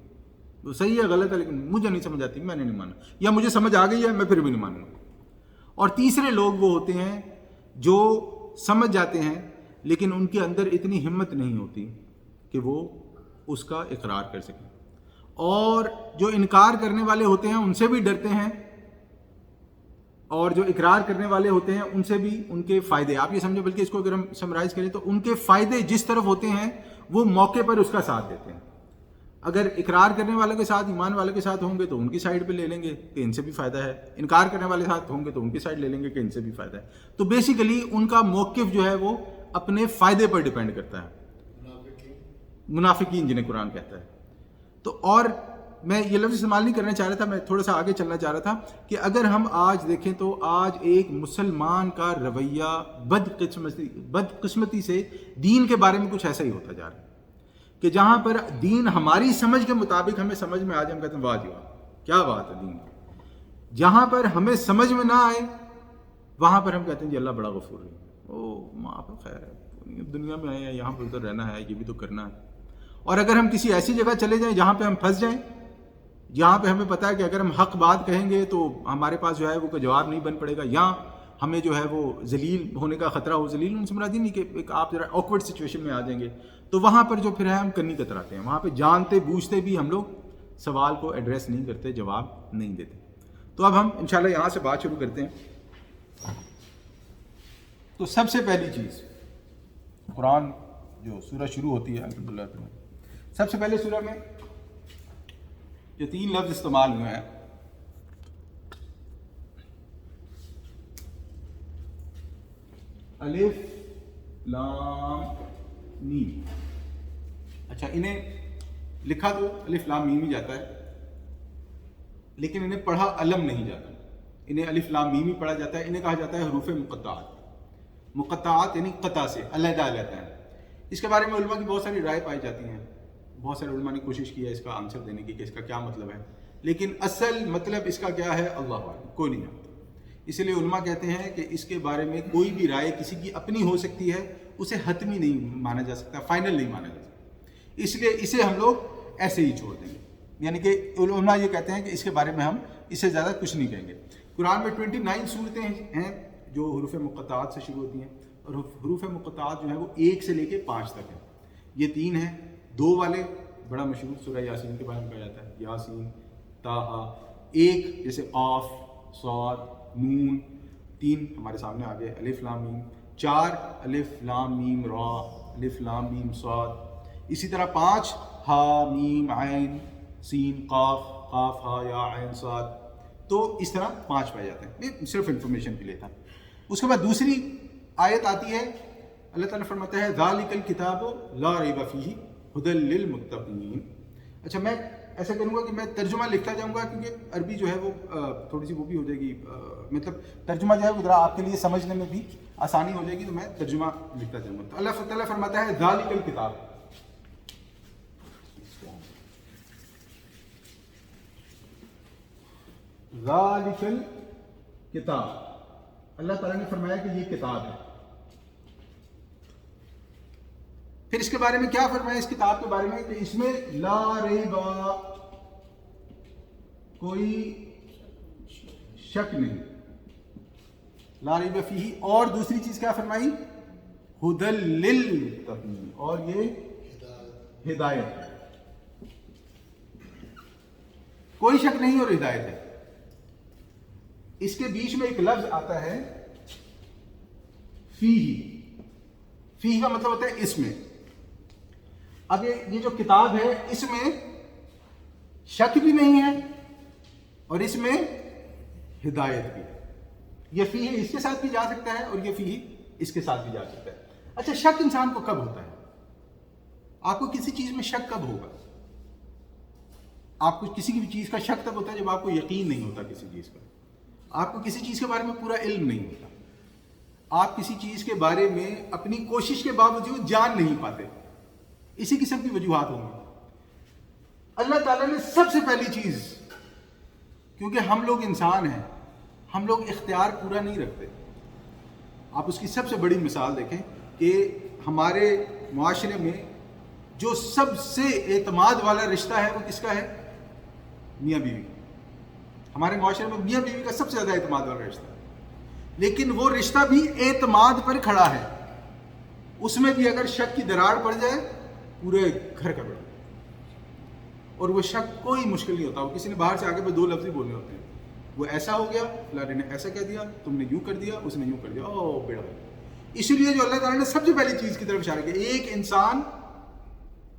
وہ صحیح ہے غلط ہے لیکن مجھے نہیں سمجھ آتی، میں نے نہیں مانا، یا مجھے سمجھ آ گئی ہے میں پھر بھی نہیں مانوں گا۔ اور تیسرے لوگ وہ ہوتے ہیں جو سمجھ جاتے ہیں لیکن ان کے اندر اتنی ہمت نہیں ہوتی کہ وہ اس کا اقرار کر سکیں، اور جو انکار کرنے والے ہوتے ہیں ان سے بھی ڈرتے ہیں، اور جو اقرار کرنے والے ہوتے ہیں ان سے بھی ان کے فائدے، آپ یہ سمجھو، بلکہ اس کو اگر ہم سمرائز کریں تو ان کے فائدے جس طرف ہوتے ہیں وہ موقع پر اس کا ساتھ دیتے ہیں۔ اگر اقرار کرنے والے کے ساتھ ایمان والے کے ساتھ ہوں گے تو ان کی سائڈ پہ لے لیں گے کہ ان سے بھی فائدہ ہے، انکار کرنے والے ساتھ ہوں گے تو ان کی سائڈ لے لیں گے کہ ان سے بھی فائدہ ہے۔ تو بیسیکلی ان کا موقف جو ہے وہ اپنے فائدے پر ڈیپینڈ کرتا ہے، منافقین جنہیں قرآن کہتا ہے۔ تو اور میں یہ لفظ استعمال نہیں کرنا چاہ رہا تھا، میں تھوڑا سا آگے چلنا چاہ رہا تھا کہ اگر ہم آج دیکھیں تو آج ایک مسلمان کا رویہ بدقسمتی سے دین کے بارے میں کچھ ایسا ہی ہوتا جا رہا ہے کہ جہاں پر دین ہماری سمجھ کے مطابق ہمیں سمجھ میں آ جائے، ہم کہتے ہیں واہ جی واہ کیا بات ہے دین، جہاں پر ہمیں سمجھ میں نہ آئے وہاں پر ہم کہتے ہیں جی اللہ بڑا غفور ہے، او معاف ہے، خیر ہے، دنیا میں آئے ہیں یہاں پر ادھر رہنا ہے، یہ بھی تو کرنا ہے۔ اور اگر ہم کسی ایسی جگہ چلے جائیں جہاں پہ ہم پھنس جائیں، جہاں پہ ہمیں پتہ ہے کہ اگر ہم حق بات کہیں گے تو ہمارے پاس جو ہے وہ کوئی جواب نہیں بن پڑے گا، یا ہمیں جو ہے وہ ذلیل ہونے کا خطرہ ہو، ذلیل ان سے مراد نہیں کہ ایک آپ ذرا آکورڈ سچویشن میں آ جائیں گے، تو وہاں پر جو پھر ہے ہم کنی کتراتے ہیں، وہاں پہ جانتے بوجھتے بھی ہم لوگ سوال کو ایڈریس نہیں کرتے، جواب نہیں دیتے۔ تو اب ہم انشاءاللہ یہاں سے بات شروع کرتے ہیں۔ تو سب سے پہلی چیز قرآن جو سورہ شروع ہوتی ہے الحمدللہ، سب سے پہلے سورہ میں جو 3 لفظ استعمال ہوئے ہیں، الف لام میم۔ اچھا، انہیں لکھا تو الف لام میم ہی جاتا ہے لیکن انہیں پڑھا علم نہیں جاتا، انہیں الف لام میم ہی پڑھا جاتا ہے، انہیں کہا جاتا ہے حروف مقطعات۔ مقطعات یعنی قطع سے علیحدہ علیحدہ ہے۔ اس کے بارے میں علماء کی بہت ساری رائے پائی جاتی ہیں، بہت سارے علماء نے کوشش کی ہے اس کا آنسر دینے کی کہ اس کا کیا مطلب ہے، لیکن اصل مطلب اس کا کیا ہے اللہ اعلم، کوئی نہیں جانتا۔ اس لیے علماء کہتے ہیں کہ اس کے بارے میں کوئی بھی رائے کسی کی اپنی ہو سکتی ہے، اسے حتمی نہیں مانا جا سکتا، فائنل نہیں مانا جا سکتا، اس لیے اسے ہم لوگ ایسے ہی چھوڑ دیں گے۔ یعنی کہ علماء یہ کہتے ہیں کہ اس کے بارے میں ہم اس سے زیادہ کچھ نہیں کہیں گے۔ قرآن میں 29 صورتیں ہیں جو حروف مقطعات سے شروع ہوتی ہیں، اور حروف مقطعات جو ہیں وہ 1 سے لے کے 5 تک ہیں۔ یہ 3 ہیں، 2 والے بڑا مشہور سورہ یاسین کے بارے میں کہا جاتا ہے، یاسین، طٰہٰ۔ 1 جیسے قاف، صاد، نون۔ 3 ہمارے سامنے آ گئے الف لام میم۔ 4 الف لام میم را، الف لام میم صاد۔ اسی طرح 5 ہا میم عین سین قاف، قاف ہا یا عین صاد۔ تو اس طرح 5 پائے جاتے ہیں، یہ صرف انفارمیشن کے لیے تھا۔ اس کے بعد دوسری آیت آتی ہے، اللہ تعالیٰ فرماتا ہے ذالک الکتاب لا ریب فیہ ھدی للمتقین۔ اچھا، میں ایسا کروں گا کہ میں ترجمہ لکھتا جاؤں گا کیونکہ عربی جو ہے وہ تھوڑی سی وہ بھی ہو جائے گی، مطلب ترجمہ جو ہے وہ ذرا آپ کے لیے سمجھنے میں بھی آسانی ہو جائے گی، تو میں ترجمہ لکھتا جاؤں گا۔ تو اللہ تعالیٰ فرماتا ہے ذالک الکتاب، ذالک الکتاب، اللہ تعالیٰ نے فرمایا کہ یہ کتاب ہے۔ پھر اس کے بارے میں کیا فرمایا اس کتاب کے بارے میں کہ اس میں لا ریب، کوئی شک نہیں، لا ریب فیہ، اور دوسری چیز کیا فرمائی ھدی للمتقین، اور یہ ہدایت ہے، کوئی شک نہیں اور ہدایت ہے۔ اس کے بیچ میں ایک لفظ آتا ہے فیہ، فیہ کا مطلب ہوتا ہے اس میں۔ اب یہ جو کتاب ہے اس میں شک بھی نہیں ہے اور اس میں ہدایت بھی ہے۔ یہ فیہ اس کے ساتھ بھی جا سکتا ہے اور یہ فیہ اس کے ساتھ بھی جا سکتا ہے۔ اچھا، شک انسان کو کب ہوتا ہے؟ آپ کو کسی چیز میں شک کب ہوگا؟ آپ کو کسی بھی چیز کا شک تب ہوتا ہے جب آپ کو یقین نہیں ہوتا کسی چیز کا، آپ کو کسی چیز کے بارے میں پورا علم نہیں ہوتا، آپ کسی چیز کے بارے میں اپنی کوشش کے باوجود جان نہیں پاتے، اسی قسم کی وجوہات ہوں گی۔ اللہ تعالیٰ نے سب سے پہلی چیز، کیونکہ ہم لوگ انسان ہیں، ہم لوگ اختیار پورا نہیں رکھتے، آپ اس کی سب سے بڑی مثال دیکھیں کہ ہمارے معاشرے میں جو سب سے اعتماد والا رشتہ ہے وہ کس کا ہے؟ میاں بیوی. ہمارے معاشرے میں میاں بیوی کا سب سے زیادہ اعتماد والا رشتہ ہے. لیکن وہ رشتہ بھی اعتماد پر کھڑا ہے. اس میں بھی اگر شک کی دراڑ پڑ جائے پورے گھر کا بڑا. اور وہ شک کوئی مشکل نہیں ہوتا. وہ کسی نے باہر سے آگے پہ 2 لفظ ہی بولنے ہوتے ہیں. وہ ایسا ہو گیا، فلاں نے ایسا کہہ دیا، تم نے یوں کر دیا، اس نے یوں کر دیا، او بیڑا. اسی لیے جو اللہ تعالیٰ نے سب سے پہلی چیز کی طرف اشارہ کیا، ایک انسان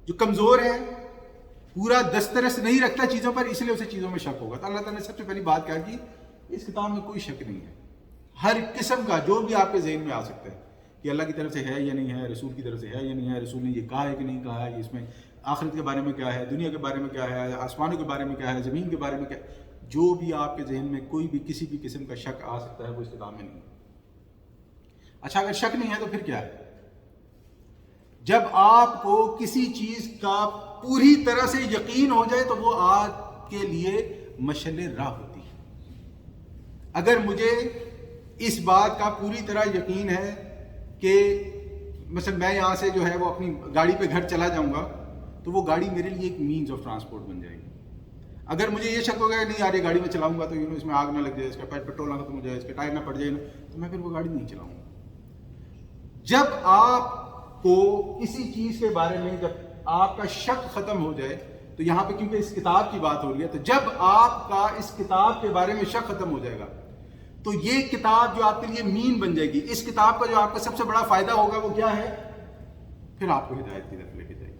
جو کمزور ہے، پورا دسترس نہیں رکھتا چیزوں پر، اس لیے اسے چیزوں میں شک ہوگا. تو اللہ تعالیٰ نے سب سے پہلی بات کیا کی، اس کتاب میں کوئی شک نہیں ہے. ہر قسم کا جو بھی آپ کے ذہن میں آ سکتا ہے کہ اللہ کی طرف سے ہے یا نہیں ہے، رسول کی طرف سے ہے یا نہیں ہے، رسول نے یہ کہا ہے کہ نہیں کہا ہے، اس میں آخرت کے بارے میں کیا ہے، دنیا کے بارے میں کیا ہے، آسمانوں کے بارے میں کیا ہے، زمین کے بارے میں کیا ہے، جو بھی آپ کے ذہن میں کوئی بھی کسی بھی قسم کا شک آ سکتا ہے وہ اس کتاب میں نہیں ہے. اچھا، اگر شک نہیں ہے تو پھر کیا ہے؟ جب آپ کو کسی چیز کا پوری طرح سے یقین ہو جائے تو وہ آپ کے لیے مشعل راہ ہوتی ہے. اگر مجھے اس بات کا پوری طرح یقین ہے کہ مثلا میں یہاں سے جو ہے وہ اپنی گاڑی پہ گھر چلا جاؤں گا تو وہ گاڑی میرے لیے ایک مینز آف ٹرانسپورٹ بن جائے گی. اگر مجھے یہ شک ہوگا کہ نہیں یار یہ گاڑی میں چلاؤں گا تو اس میں آگ نہ لگ جائے، اس کا پیٹرول نہ ختم ہو جائے، اس کے ٹائر نہ پڑ جائے نا، تو میں پھر وہ گاڑی نہیں چلاؤں گا. جب آپ کو کسی چیز کے بارے میں جب آپ کا شک ختم ہو جائے، تو یہاں پہ کیونکہ اس کتاب کی بات ہو رہی ہے، تو جب آپ کا اس کتاب کے بارے میں شک ختم ہو جائے گا تو یہ کتاب جو آپ کے لیے مین بن جائے گی. اس کتاب کا جو آپ کا سب سے بڑا فائدہ ہوگا وہ کیا ہے؟ پھر آپ کو ہدایت کی طرف لے کے جائے گی.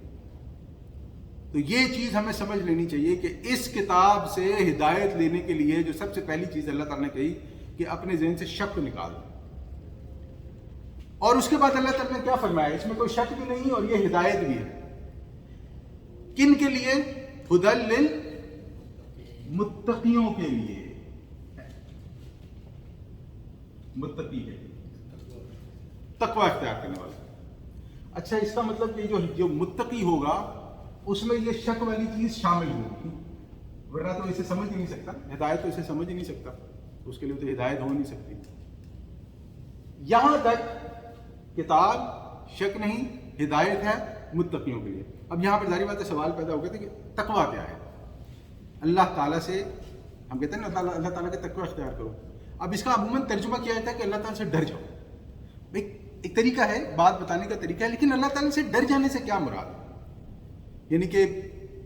تو یہ چیز ہمیں سمجھ لینی چاہیے کہ اس کتاب سے ہدایت لینے کے لیے جو سب سے پہلی چیز اللہ تعالیٰ نے کہی کہ اپنے ذہن سے شک کو نکال دو. اور اس کے بعد اللہ تعالیٰ نے کیا فرمایا؟ اس میں کوئی شک بھی نہیں اور یہ ہدایت بھی ہے. کن کے لیے؟ ہدی للمتقیوں کے لیے. متقی ہے تقوی اختیار کرنے والا. اچھا، اس کا مطلب کہ جو متقی ہوگا اس میں یہ شک والی چیز شامل ہوگی، ورنہ تو اسے سمجھ ہی نہیں سکتا. ہدایت تو اسے سمجھ ہی نہیں سکتا، اس کے لیے تو ہدایت ہو نہیں سکتی. یہاں تک کتاب شک نہیں، ہدایت ہے متقیوں کے لیے. اب یہاں پر ظاہر بات ہے سوال پیدا ہو گیا تھا کہ تقوی کیا ہے؟ اللہ تعالیٰ سے ہم کہتے ہیں نا اللہ تعالیٰ کے تقوی اختیار کرو. اب اس کا عموماً ترجمہ کیا جاتا ہے کہ اللہ تعالیٰ سے ڈر جاؤ. ایک طریقہ ہے، بات بتانے کا طریقہ ہے، لیکن اللہ تعالیٰ سے ڈر جانے سے کیا مراد ہے؟ یعنی کہ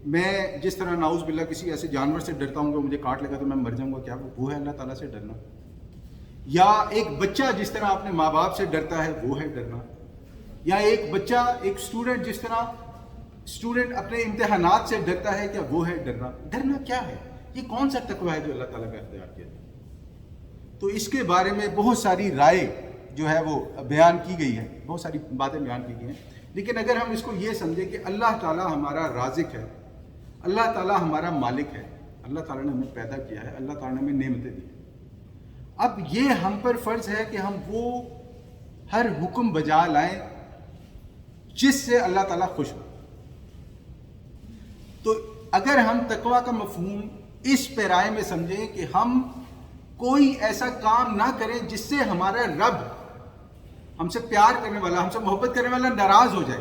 میں جس طرح نعوذ باللہ کسی ایسے جانور سے ڈرتا ہوں کہ مجھے کاٹ لگا تو میں مر جاؤں گا، کیا وہ ہے اللہ تعالیٰ سے ڈرنا؟ یا ایک بچہ جس طرح اپنے ماں باپ سے ڈرتا ہے وہ ہے ڈرنا؟ یا ایک بچہ، ایک اسٹوڈنٹ جس طرح اسٹوڈنٹ اپنے امتحانات سے ڈرتا ہے، کیا وہ ہے ڈرنا؟ ڈرنا کیا ہے؟ یہ کون سا تقوی ہے جو اللہ تعالیٰ کا اختیار کیا؟ تو اس کے بارے میں بہت ساری رائے جو ہے وہ بیان کی گئی ہے، بہت ساری باتیں بیان کی گئی ہیں. لیکن اگر ہم اس کو یہ سمجھیں کہ اللہ تعالیٰ ہمارا رازق ہے، اللہ تعالیٰ ہمارا مالک ہے، اللہ تعالیٰ نے ہمیں پیدا کیا ہے، اللہ تعالیٰ نے ہمیں نعمتیں دی ہیں، اب یہ ہم پر فرض ہے کہ ہم وہ ہر حکم بجا لائیں جس سے اللہ تعالیٰ خوش ہو. تو اگر ہم تقوی کا مفہوم اس پیرائے میں سمجھیں کہ ہم کوئی ایسا کام نہ کریں جس سے ہمارا رب ہم سے پیار کرنے والا، ہم سے محبت کرنے والا ناراض ہو جائے،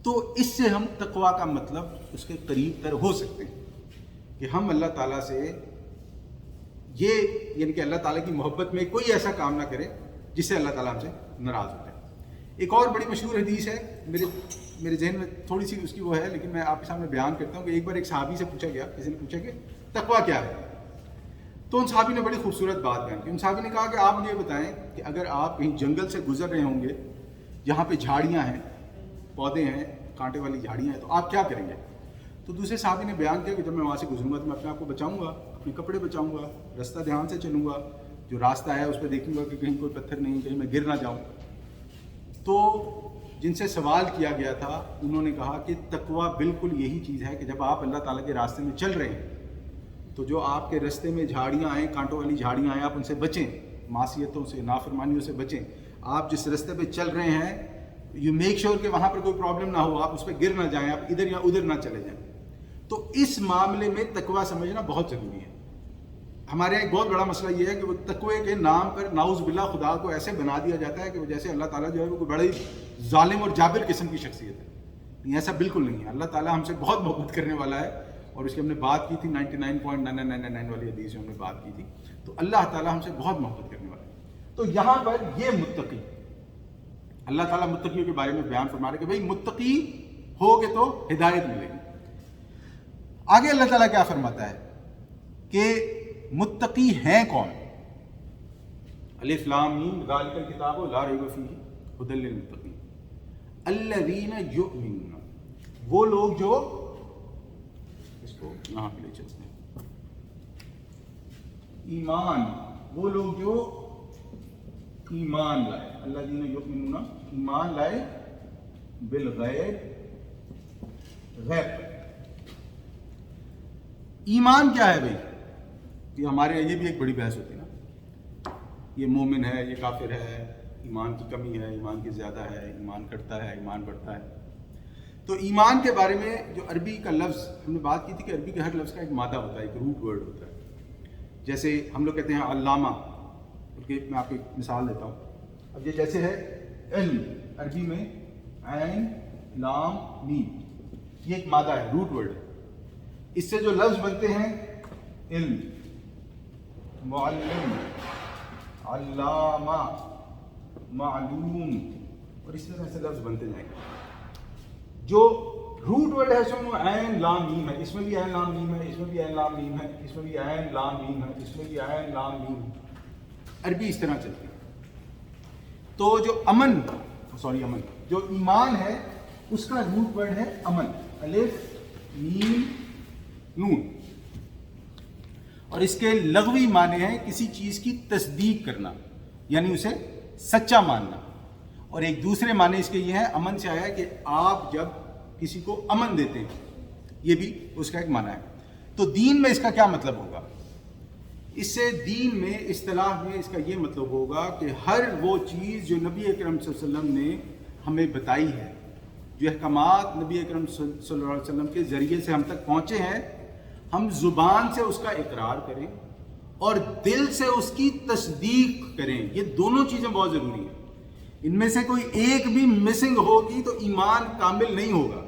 تو اس سے ہم تقوی کا مطلب اس کے قریب تر ہو سکتے ہیں کہ ہم اللہ تعالیٰ سے یہ، یعنی کہ اللہ تعالیٰ کی محبت میں کوئی ایسا کام نہ کرے جس سے اللہ تعالیٰ ہم سے ناراض ہو جائے. ایک اور بڑی مشہور حدیث ہے، میرے ذہن میں تھوڑی سی اس کی وہ ہے، لیکن میں آپ کے سامنے بیان کرتا ہوں کہ ایک بار ایک صحابی سے پوچھا گیا، کسی نے پوچھا کہ تقوی کیا ہے؟ تو ان صحابی نے بڑی خوبصورت بات بیان کی. ان صحابی نے کہا کہ آپ مجھے بتائیں کہ اگر آپ کہیں جنگل سے گزر رہے ہوں گے جہاں پہ جھاڑیاں ہیں، پودے ہیں، کانٹے والی جھاڑیاں ہیں، تو آپ کیا کریں گے؟ تو دوسرے صحابی نے بیان کیا کہ جب میں وہاں سے گزروں گا تو میں اپنے آپ کو بچاؤں گا، اپنے کپڑے بچاؤں گا، راستہ دھیان سے چلوں گا، جو راستہ ہے اس پہ دیکھوں گا کہ کہیں کوئی پتھر نہیں، کہیں میں گر نہ جاؤں. تو جن سے سوال کیا گیا تھا انہوں نے کہا کہ تقوی بالکل یہی چیز ہے کہ جب آپ اللہ تعالیٰ کے راستے میں چل رہے ہیں تو جو آپ کے راستے میں جھاڑیاں آئیں، کانٹوں والی جھاڑیاں آئیں، آپ ان سے بچیں، معصیتوں سے، نافرمانیوں سے بچیں. آپ جس راستے پہ چل رہے ہیں یو میک شیور کہ وہاں پر کوئی پرابلم نہ ہو، آپ اس پہ گر نہ جائیں، آپ ادھر یا ادھر نہ چلے جائیں. تو اس معاملے میں تقوی سمجھنا بہت ضروری ہے. ہمارے یہاں ایک بہت بڑا مسئلہ یہ ہے کہ وہ تقوی کے نام پر نعوذ باللہ خدا کو ایسے بنا دیا جاتا ہے کہ وہ جیسے اللہ تعالیٰ جو ہے وہ کوئی بڑی ظالم اور جابر قسم کی شخصیت ہے. نہیں، ایسا بالکل نہیں ہے. اللہ تعالیٰ ہم سے بہت محبت کرنے والا ہے، اور اس کی ہم نے بات کی تھی 99.9999 والی حدیث جو ہم نے بات کی تھی. تو اللہ تعالیٰ ہم سے بہت محبت کرنے والا ہے. تو یہاں پر یہ متقی، اللہ تعالیٰ متقیوں کے بارے میں بیان فرما رہے کہ بھئی متقی ہوگے تو ہدایت ملے گی. آگے اللہ تعالیٰ کیا فرماتا ہے کہ متقی ہیں کون؟ الف لام میم ذالک الکتاب لا ریب فیہ ھدی للمتقین الذین یؤمنون، وہ لوگ جو، اس کو یہاں پہ لے چلتے ہیں، ایمان، وہ لوگ جو ایمان لائے، الذین یؤمنون، ایمان لائے بالغیب، غیب. ایمان کیا ہے بھائی؟ یہ ہمارے یہ بھی ایک بڑی بحث ہوتی ہے نا، یہ مومن ہے، یہ کافر ہے، ایمان کی کمی ہے، ایمان کی زیادہ ہے، ایمان گھٹتا ہے، ایمان بڑھتا ہے. تو ایمان کے بارے میں جو عربی کا لفظ ہم نے بات کی تھی کہ عربی کے ہر لفظ کا ایک مادہ ہوتا ہے، ایک روٹ ورڈ ہوتا ہے. جیسے ہم لوگ کہتے ہیں علامہ، بلکہ میں آپ کو ایک مثال دیتا ہوں. اب یہ جیسے ہے علم، عربی میں عین لام میم، یہ ایک مادہ ہے، روٹ ورڈ ہے. اس سے جو لفظ بنتے ہیں علم، معلم، علامہ، معلوم، اور اس طرح سے لفظ بنتے جائیں گے. جو روٹ ورڈ ہے سو عین لام میم ہے، اس میں بھی عین لام میم ہے، اس میں بھی عین لام میم ہے، اس میں بھی عین لام میم ہے، اس میں بھی عین لام میم ہے. عربی اس طرح چلتی ہے. تو جو امن جو ایمان ہے اس کا روٹ ورڈ ہے امن، الف میم نون، اور اس کے لغوی معنی ہیں کسی چیز کی تصدیق کرنا، یعنی اسے سچا ماننا. اور ایک دوسرے معنی اس کے یہ ہے، امن سے آیا ہے کہ آپ جب کسی کو امن دیتے ہیں، یہ بھی اس کا ایک معنی ہے. تو دین میں اس کا کیا مطلب ہوگا؟ اس سے دین میں اصطلاح میں اس کا یہ مطلب ہوگا کہ ہر وہ چیز جو نبی اکرم صلی اللہ علیہ وسلم نے ہمیں بتائی ہے، جو احکامات نبی اکرم صلی اللہ علیہ وسلم کے ذریعے سے ہم تک پہنچے ہیں، ہم زبان سے اس کا اقرار کریں اور دل سے اس کی تصدیق کریں. یہ دونوں چیزیں بہت ضروری ہیں. ان میں سے کوئی ایک بھی مسنگ ہوگی تو ایمان کامل نہیں ہوگا.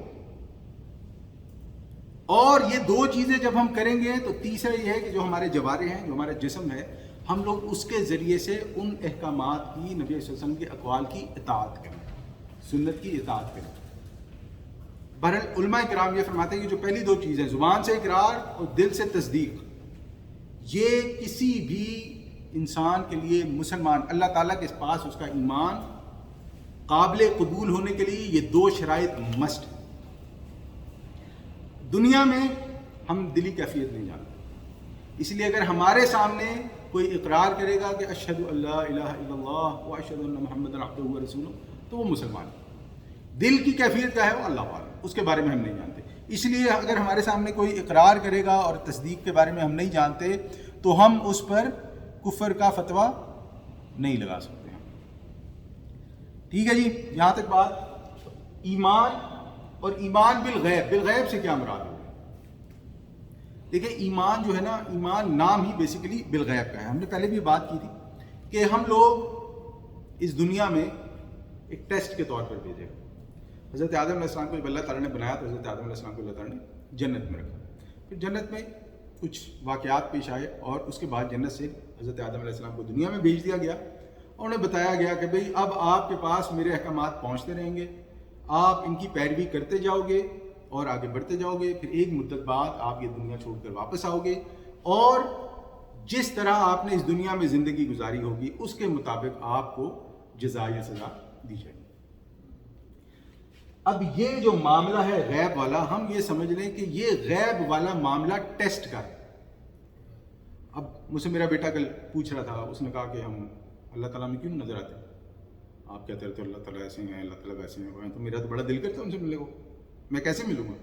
اور یہ دو چیزیں جب ہم کریں گے تو تیسرا یہ ہے کہ جو ہمارے جوارے ہیں، جو ہمارا جسم ہے، ہم لوگ اس کے ذریعے سے ان احکامات کی، نبی صلی اللہ علیہ وسلم کے اقوال کی اطاعت کریں، سنت کی اطاعت کریں. بہرحال علماء کرام یہ فرماتے ہیں کہ جو پہلی دو چیزیں، زبان سے اقرار اور دل سے تصدیق، یہ کسی بھی انسان کے لیے، مسلمان، اللہ تعالیٰ کے پاس اس کا ایمان قابل قبول ہونے کے لیے یہ دو شرائط مسٹ ہیں. دنیا میں ہم دلی کیفیت نہیں جانتے، اس لیے اگر ہمارے سامنے کوئی اقرار کرے گا کہ اشہد ان لا الہ الا اللہ و اشہد ان محمد عبدہ و رسولہ، تو وہ مسلمان ہے. دل کی کیفیت کیا ہے وہ اللہ عالم، اس کے بارے میں ہم نہیں جانتے. اس لیے اگر ہمارے سامنے کوئی اقرار کرے گا اور تصدیق کے بارے میں ہم نہیں جانتے تو ہم اس پر کفر کا فتویٰ نہیں لگا سکتے ہیں. ٹھیک ہے جی، یہاں تک بات ایمان. اور ایمان بالغیب، بالغیب سے کیا مراد ہے؟ دیکھیں ایمان جو ہے نا، ایمان نام ہی بیسیکلی بالغیب کا ہے. ہم نے پہلے بھی بات کی تھی کہ ہم لوگ اس دنیا میں ایک ٹیسٹ کے طور پر بھیجے گا. حضرت آدم علیہ السلام کو جب اللہ تعالیٰ نے بنایا تو حضرت آدم علیہ السلام کو اللہ تعالیٰ نے جنت میں رکھا. پھر جنت میں کچھ واقعات پیش آئے اور اس کے بعد جنت سے حضرت آدم علیہ السلام کو دنیا میں بھیج دیا گیا اور انہیں بتایا گیا کہ بھئی اب آپ کے پاس میرے احکامات پہنچتے رہیں گے، آپ ان کی پیروی کرتے جاؤ گے اور آگے بڑھتے جاؤ گے. پھر ایک مدت بعد آپ یہ دنیا چھوڑ کر واپس آؤ گے اور جس طرح آپ نے اس دنیا میں زندگی گزاری ہوگی اس کے مطابق آپ کو جزا یا سزا دی جائے گی. اب یہ جو معاملہ ہے غیب والا، ہم یہ سمجھ لیں کہ یہ غیب والا معاملہ ٹیسٹ کا ہے. اب مجھ سے میرا بیٹا کل پوچھ رہا تھا، اس نے کہا کہ ہم اللہ تعالیٰ میں کیوں نظر آتے ہیں؟ آپ کہتے رہتے اللہ تعالیٰ ایسے ہیں، اللہ تعالیٰ ویسے ہیں، تو میرا تو بڑا دل کرتا ہے ان سے ملنے کو، میں کیسے ملوں گا؟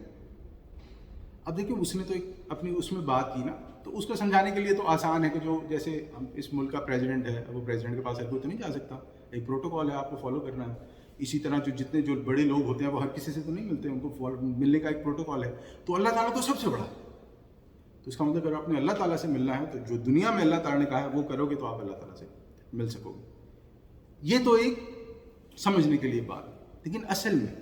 اب دیکھیں اس نے تو ایک اپنی اس میں بات کی نا، تو اس کو سمجھانے کے لیے تو آسان ہے کہ جو جیسے ہم اس ملک کا پریزیڈنٹ ہے، وہ پریزیڈنٹ کے پاس ہر کوئی تو نہیں جا سکتا، ایک پروٹوکول ہے، آپ کو فالو کرنا ہے. اسی طرح جتنے جو بڑے لوگ ہوتے ہیں وہ ہر کسی سے تو نہیں ملتے، ان کو ملنے کا ایک پروٹوکول ہے. تو اللہ تعالیٰ تو سب سے بڑا ہے. تو اس کا مطلب اگر آپ نے اللہ تعالیٰ سے ملنا ہے تو جو دنیا میں اللہ تعالیٰ نے کہا ہے وہ کرو گے تو آپ اللہ تعالیٰ سے مل سکو گے. یہ تو ایک سمجھنے کے لیے بات. لیکن اصل میں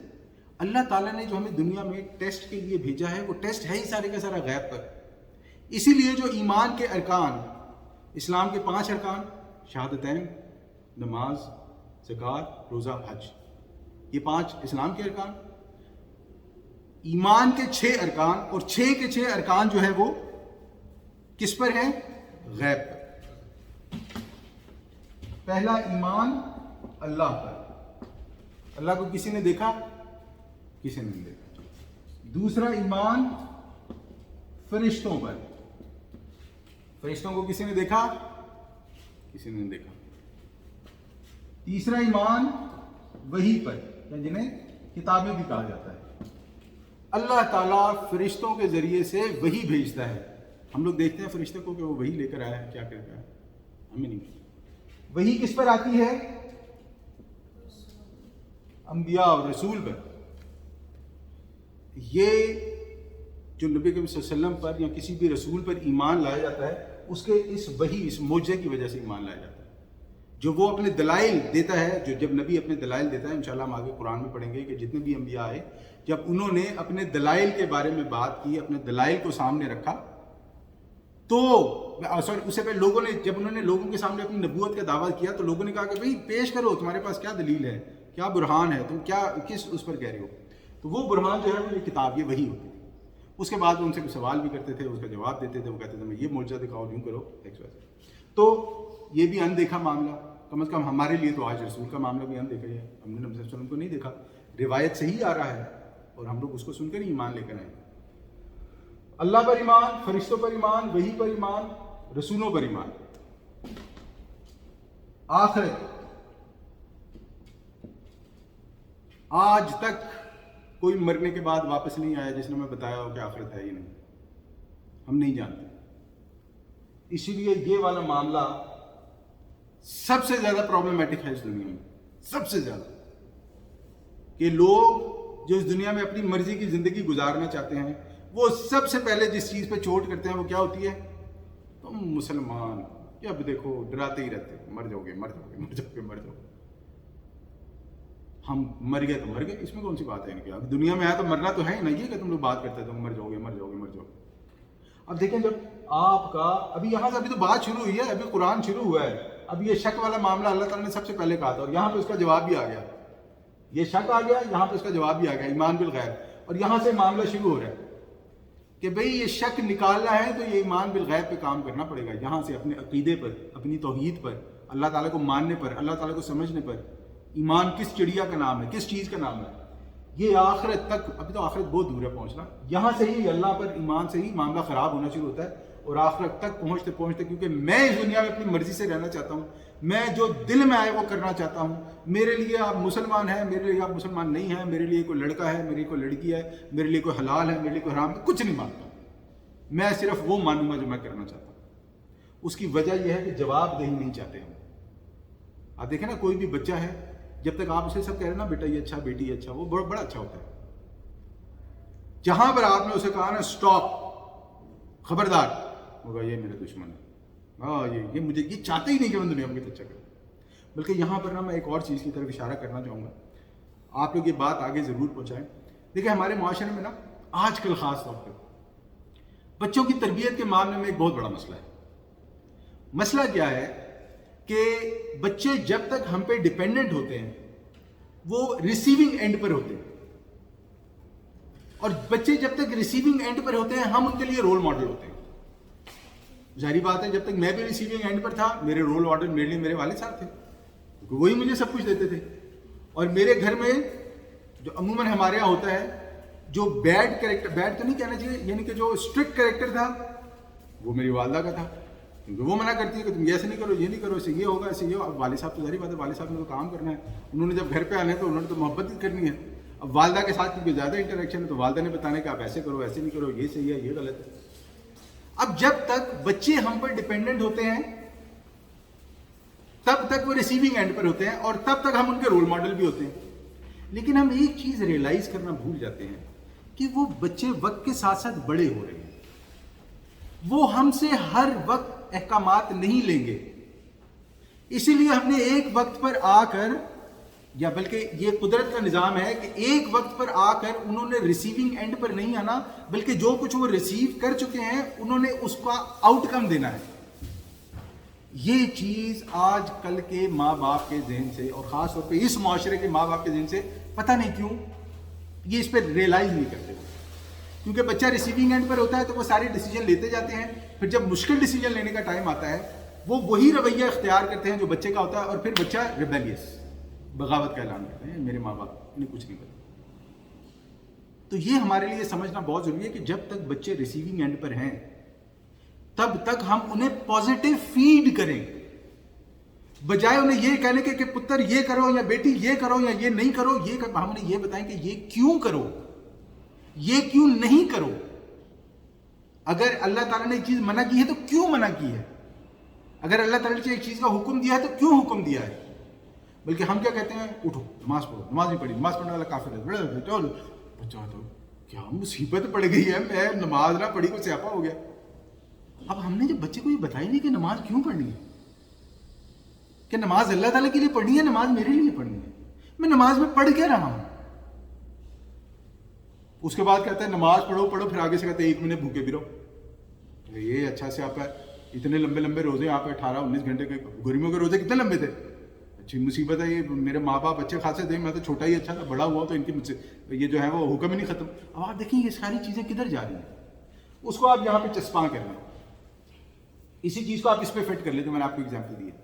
اللہ تعالیٰ نے جو ہمیں دنیا میں ٹیسٹ کے لیے بھیجا ہے وہ ٹیسٹ ہے ہی سارے کا سارا غیب پر. اسی لیے جو ایمان کے ارکان، اسلام کے 5 ارکان، شہادتین، نماز، زکوٰۃ، روزہ، حج، یہ 5 اسلام کے ارکان. ایمان کے 6 ارکان، اور 6 کے 6 ارکان جو ہے وہ کس پر ہیں؟ غیب پر. پہلا ایمان اللہ پر. اللہ کو کسی نے دیکھا؟ کسی نے نہیں دیکھا. دوسرا ایمان فرشتوں پر. فرشتوں کو کسی نے دیکھا؟ کسی نے نہیں دیکھا. تیسرا ایمان وحی پر، جنہیں کتابیں بھی کہا جاتا ہے. اللہ تعالیٰ فرشتوں کے ذریعے سے وحی بھیجتا ہے. ہم لوگ دیکھتے ہیں فرشتے کو کہ وہ وحی لے کر آیا ہے، کیا کرتا ہے ہمیں نہیں پتا. وحی کس پر آتی ہے؟ انبیاء اور رسول پر. یہ جو نبی کریم صلی اللہ علیہ وسلم پر یا کسی بھی رسول پر ایمان لایا جاتا ہے، اس کے اس وحی، اس معجزے کی وجہ سے ایمان لایا جاتا ہے. جو وہ اپنے دلائل دیتا ہے، جو جب نبی اپنے دلائل دیتا ہے، انشاءاللہ ہم آگے قرآن میں پڑھیں گے کہ جتنے بھی انبیاء آئے، جب انہوں نے اپنے دلائل کے بارے میں بات کی، اپنے دلائل کو سامنے رکھا، تو اس سے پہلے لوگوں نے، جب انہوں نے لوگوں کے سامنے اپنی نبوت کا دعویٰ کیا تو لوگوں نے کہا کہ بھئی پیش کرو، تمہارے پاس کیا دلیل ہے، کیا برہان ہے، تم کیا کس اس پر کہہ رہے ہو. تو وہ برہان جو ہے وہ یہ کتاب، یہ وحی ہوتی تھی. اس کے بعد ان سے سوال بھی کرتے تھے، اس کا جواب دیتے تھے. وہ کہتے تھے میں یہ معجزہ دکھاؤ، یوں کرو، ایکس وائز. تو یہ بھی اندیکھا معاملہ، کم از کم ہمارے لیے تو آج رسول کا معاملہ بھی اندیکھا ہے. ہم نے نبی صلی اللہ علیہ وسلم کو نہیں دیکھا، روایت سے ہی آ رہا ہے اور ہم لوگ اس کو سن کر ہی ایمان لے کر آئے. اللہ پر ایمان، فرشتوں پر ایمان، وحی پر ایمان، رسولوں پر ایمان. آخرت. آج تک کوئی مرنے کے بعد واپس نہیں آیا جس نے ہمیں بتایا ہو کہ آخرت ہے یا نہیں. ہم نہیں جانتے. اسی لیے یہ والا معاملہ سب سے زیادہ پرابلمٹک ہے اس دنیا میں، سب سے زیادہ. کہ لوگ جو اس دنیا میں اپنی مرضی کی زندگی گزارنا چاہتے ہیں، وہ سب سے پہلے جس چیز پہ چوٹ کرتے ہیں وہ کیا ہوتی ہے؟ تم مسلمان، کہ اب دیکھو ڈراتے ہی رہتے، مر جاؤ گے، مر جاؤ گے، مر جاؤ گے، مر جاؤ گے. ہم مر گئے تو مر گئے، اس میں کون سی بات ہے؟ کہ دنیا میں آیا تو مرنا تو ہے ہی نہیں کہ تم لوگ بات کرتے تم مر جاؤ گے، مر جاؤ گے، مر جاؤ گے. اب دیکھیں، جب آپ کا ابھی یہاں سے ابھی تو بات شروع ہوئی ہے، ابھی قرآن شروع ہوا ہے. اب یہ شک والا معاملہ اللہ تعالیٰ نے سب سے پہلے کہا تھا، اور یہاں پہ اس کا جواب بھی آ گیا. یہ شک آ گیا، یہاں پہ اس کا جواب بھی آ گیا، ایمان بالغیب. اور یہاں سے معاملہ شروع ہو رہا ہے کہ بھئی یہ شک نکالنا ہے تو یہ ایمان بالغیب پہ کام کرنا پڑے گا. یہاں سے اپنے عقیدے پر، اپنی توحید پر، اللہ تعالیٰ کو ماننے پر، اللہ تعالیٰ کو سمجھنے پر. ایمان کس چڑیا کا نام ہے، کس چیز کا نام ہے. یہ آخرت تک، ابھی تو آخرت بہت دور ہے پہنچنا. یہاں سے ہی اللہ پر ایمان سے ہی معاملہ خراب ہونا شروع ہوتا ہے. اور آخرت تک پہنچتے پہنچتے، کیونکہ میں اس دنیا میں اپنی مرضی سے رہنا چاہتا ہوں، میں جو دل میں آئے وہ کرنا چاہتا ہوں. میرے لیے آپ مسلمان ہیں، میرے لیے آپ مسلمان نہیں ہیں، میرے لیے کوئی لڑکا ہے، میرے لیے کوئی لڑکی ہے، میرے لیے کوئی حلال ہے، میرے لیے کوئی حرام ہے، کچھ نہیں مانتا. میں صرف وہ مانوں گا جو میں کرنا چاہتا ہوں. اس کی وجہ یہ ہے کہ جواب دہی نہیں چاہتے ہم. آپ دیکھیں نا، کوئی بھی بچہ ہے، جب تک آپ اسے سب کہہ رہے ہیں نا بیٹا یہ اچھا، بیٹی یہ اچھا، وہ بڑا اچھا ہوتا ہے. جہاں پر آپ نے اسے کہا نا اسٹاپ، خبردار، ہوگا یہ میرے دشمن ہے، یہ مجھے، یہ چاہتے ہی نہیں کہ میں دنیا میں کچھ اچھا کروں. بلکہ یہاں پر نا میں ایک اور چیز کی طرف اشارہ کرنا چاہوں گا، آپ لوگ یہ بات آگے ضرور پہنچائیں. دیکھیں ہمارے معاشرے میں نا آج کل خاص طور پہ بچوں کی تربیت کے معاملے میں ایک بہت بڑا مسئلہ ہے. مسئلہ کیا ہے کہ بچے جب تک ہم پہ ڈیپینڈنٹ ہوتے ہیں وہ ریسیونگ اینڈ پر ہوتے ہیں. اور بچے جب تک ریسیونگ اینڈ پر ہوتے ہیں ہم ان کے لیے رول ماڈل ہوتے ہیں. ظاہری بات ہے، جب تک میں بھی ریسیونگ اینڈ پر تھا، میرے رول ماڈل میرے لیے میرے والد صاحب تھے، کیونکہ وہی مجھے سب کچھ دیتے تھے. اور میرے گھر میں جو عموماً ہمارے یہاں ہوتا ہے، جو بیڈ کریکٹر، بیڈ تو نہیں کہنا چاہیے، یعنی کہ جو اسٹرکٹ کریکٹر تھا وہ میری والدہ کا تھا. کیونکہ وہ منع کرتی ہے کہ تم ایسے نہیں کرو، یہ نہیں کرو، اسے یہ ہوگا، اسے یہ ہوگا. اب والد صاحب تو ظاہری بات ہے، والد صاحب نے تو کام کرنا ہے، انہوں نے جب گھر پہ آنا ہے تو انہوں نے تو محبت ہی کرنی ہے. اب والدہ کے ساتھ کیونکہ زیادہ انٹریکشن ہے تو والدہ نے بتانے کہ آپ ایسے کرو، ایسے نہیں کرو، یہ صحیح ہے، یہ غلط ہے. اب جب تک بچے ہم پر ڈیپینڈنٹ ہوتے ہیں تب تک وہ ریسیونگ اینڈ پر ہوتے ہیں، اور تب تک ہم ان کے رول ماڈل بھی ہوتے ہیں. لیکن ہم ایک چیز ریئلائز کرنا بھول جاتے ہیں کہ وہ بچے وقت کے ساتھ ساتھ بڑے ہو رہے ہیں. وہ ہم سے ہر وقت احکامات نہیں لیں گے. اسی لیے ہم نے ایک وقت پر آ کر، یا بلکہ یہ قدرت کا نظام ہے کہ ایک وقت پر آ کر انہوں نے ریسیونگ اینڈ پر نہیں آنا، بلکہ جو کچھ وہ ریسیو کر چکے ہیں انہوں نے اس کا آؤٹ کم دینا ہے. یہ چیز آج کل کے ماں باپ کے ذہن سے، اور خاص طور پہ اس معاشرے کے ماں باپ کے ذہن سے پتہ نہیں کیوں یہ اس پہ ریئلائز نہیں کرتے. کیونکہ بچہ ریسیونگ اینڈ پر ہوتا ہے تو وہ سارے ڈیسیجن لیتے جاتے ہیں، پھر جب مشکل ڈیسیجن لینے کا ٹائم آتا ہے وہ وہی رویہ اختیار کرتے ہیں جو بچے کا ہوتا ہے، اور پھر بچہ ریبیلیس، بغاوت کا اعلان کرتے ہیں، میرے ماں باپ نے کچھ نہیں کرا. تو یہ ہمارے لیے سمجھنا بہت ضروری ہے کہ جب تک بچے ریسیونگ اینڈ پر ہیں تب تک ہم انہیں پازیٹیو فیڈ کریں، بجائے انہیں یہ کہنے کے کہ پتر یہ کرو یا بیٹی یہ کرو یا یہ نہیں کرو. ہم انہیں یہ بتائیں کہ یہ کیوں کرو، یہ کیوں نہیں کرو. اگر اللہ تعالیٰ نے ایک چیز منع کی ہے تو کیوں منع کی ہے، اگر اللہ تعالیٰ نے ایک چیز کا حکم دیا ہے تو کیوں حکم دیا ہے. بلکہ ہم کیا کہتے ہیں، اٹھو نماز پڑھو، نماز نہیں پڑھی، نماز پڑھنے والا کافر ہے، چلو بچہ تو کیا مصیبت پڑ گئی ہے، میں نماز نہ پڑھی کو سیاپا ہو گیا. اب ہم نے جب بچے کو یہ بتائی نہیں کہ نماز کیوں پڑھنی ہے، کہ نماز اللہ تعالیٰ کے لیے پڑھنی ہے، نماز میرے لیے پڑھنی ہے، میں نماز میں پڑھ کے رہا ہوں. اس کے بعد کہتا ہے نماز پڑھو پڑھو، پھر آگے سے کہتے ہیں 1 منٹ بھوکے بھی رہو. یہ اچھا سے آپ ہے، اتنے لمبے لمبے روزے آپ 18-19 گھنٹے کے، گرمیوں کے روزے کتنے لمبے تھے. اچھی مصیبت ہے یہ، میرے ماں باپ اچھے خاصے تھے، میں تو چھوٹا ہی اچھا تھا، بڑا ہوا تو ان کی مجھ سے یہ جو ہے وہ حکم ہی نہیں ختم. اب آپ دیکھیں یہ ساری چیزیں کدھر جا رہی ہیں، اس کو آپ یہاں پہ چسپاں کر لیں، اسی چیز کو آپ اس پہ فٹ کر لیں جو میں نے آپ کو ایگزامپل دی ہے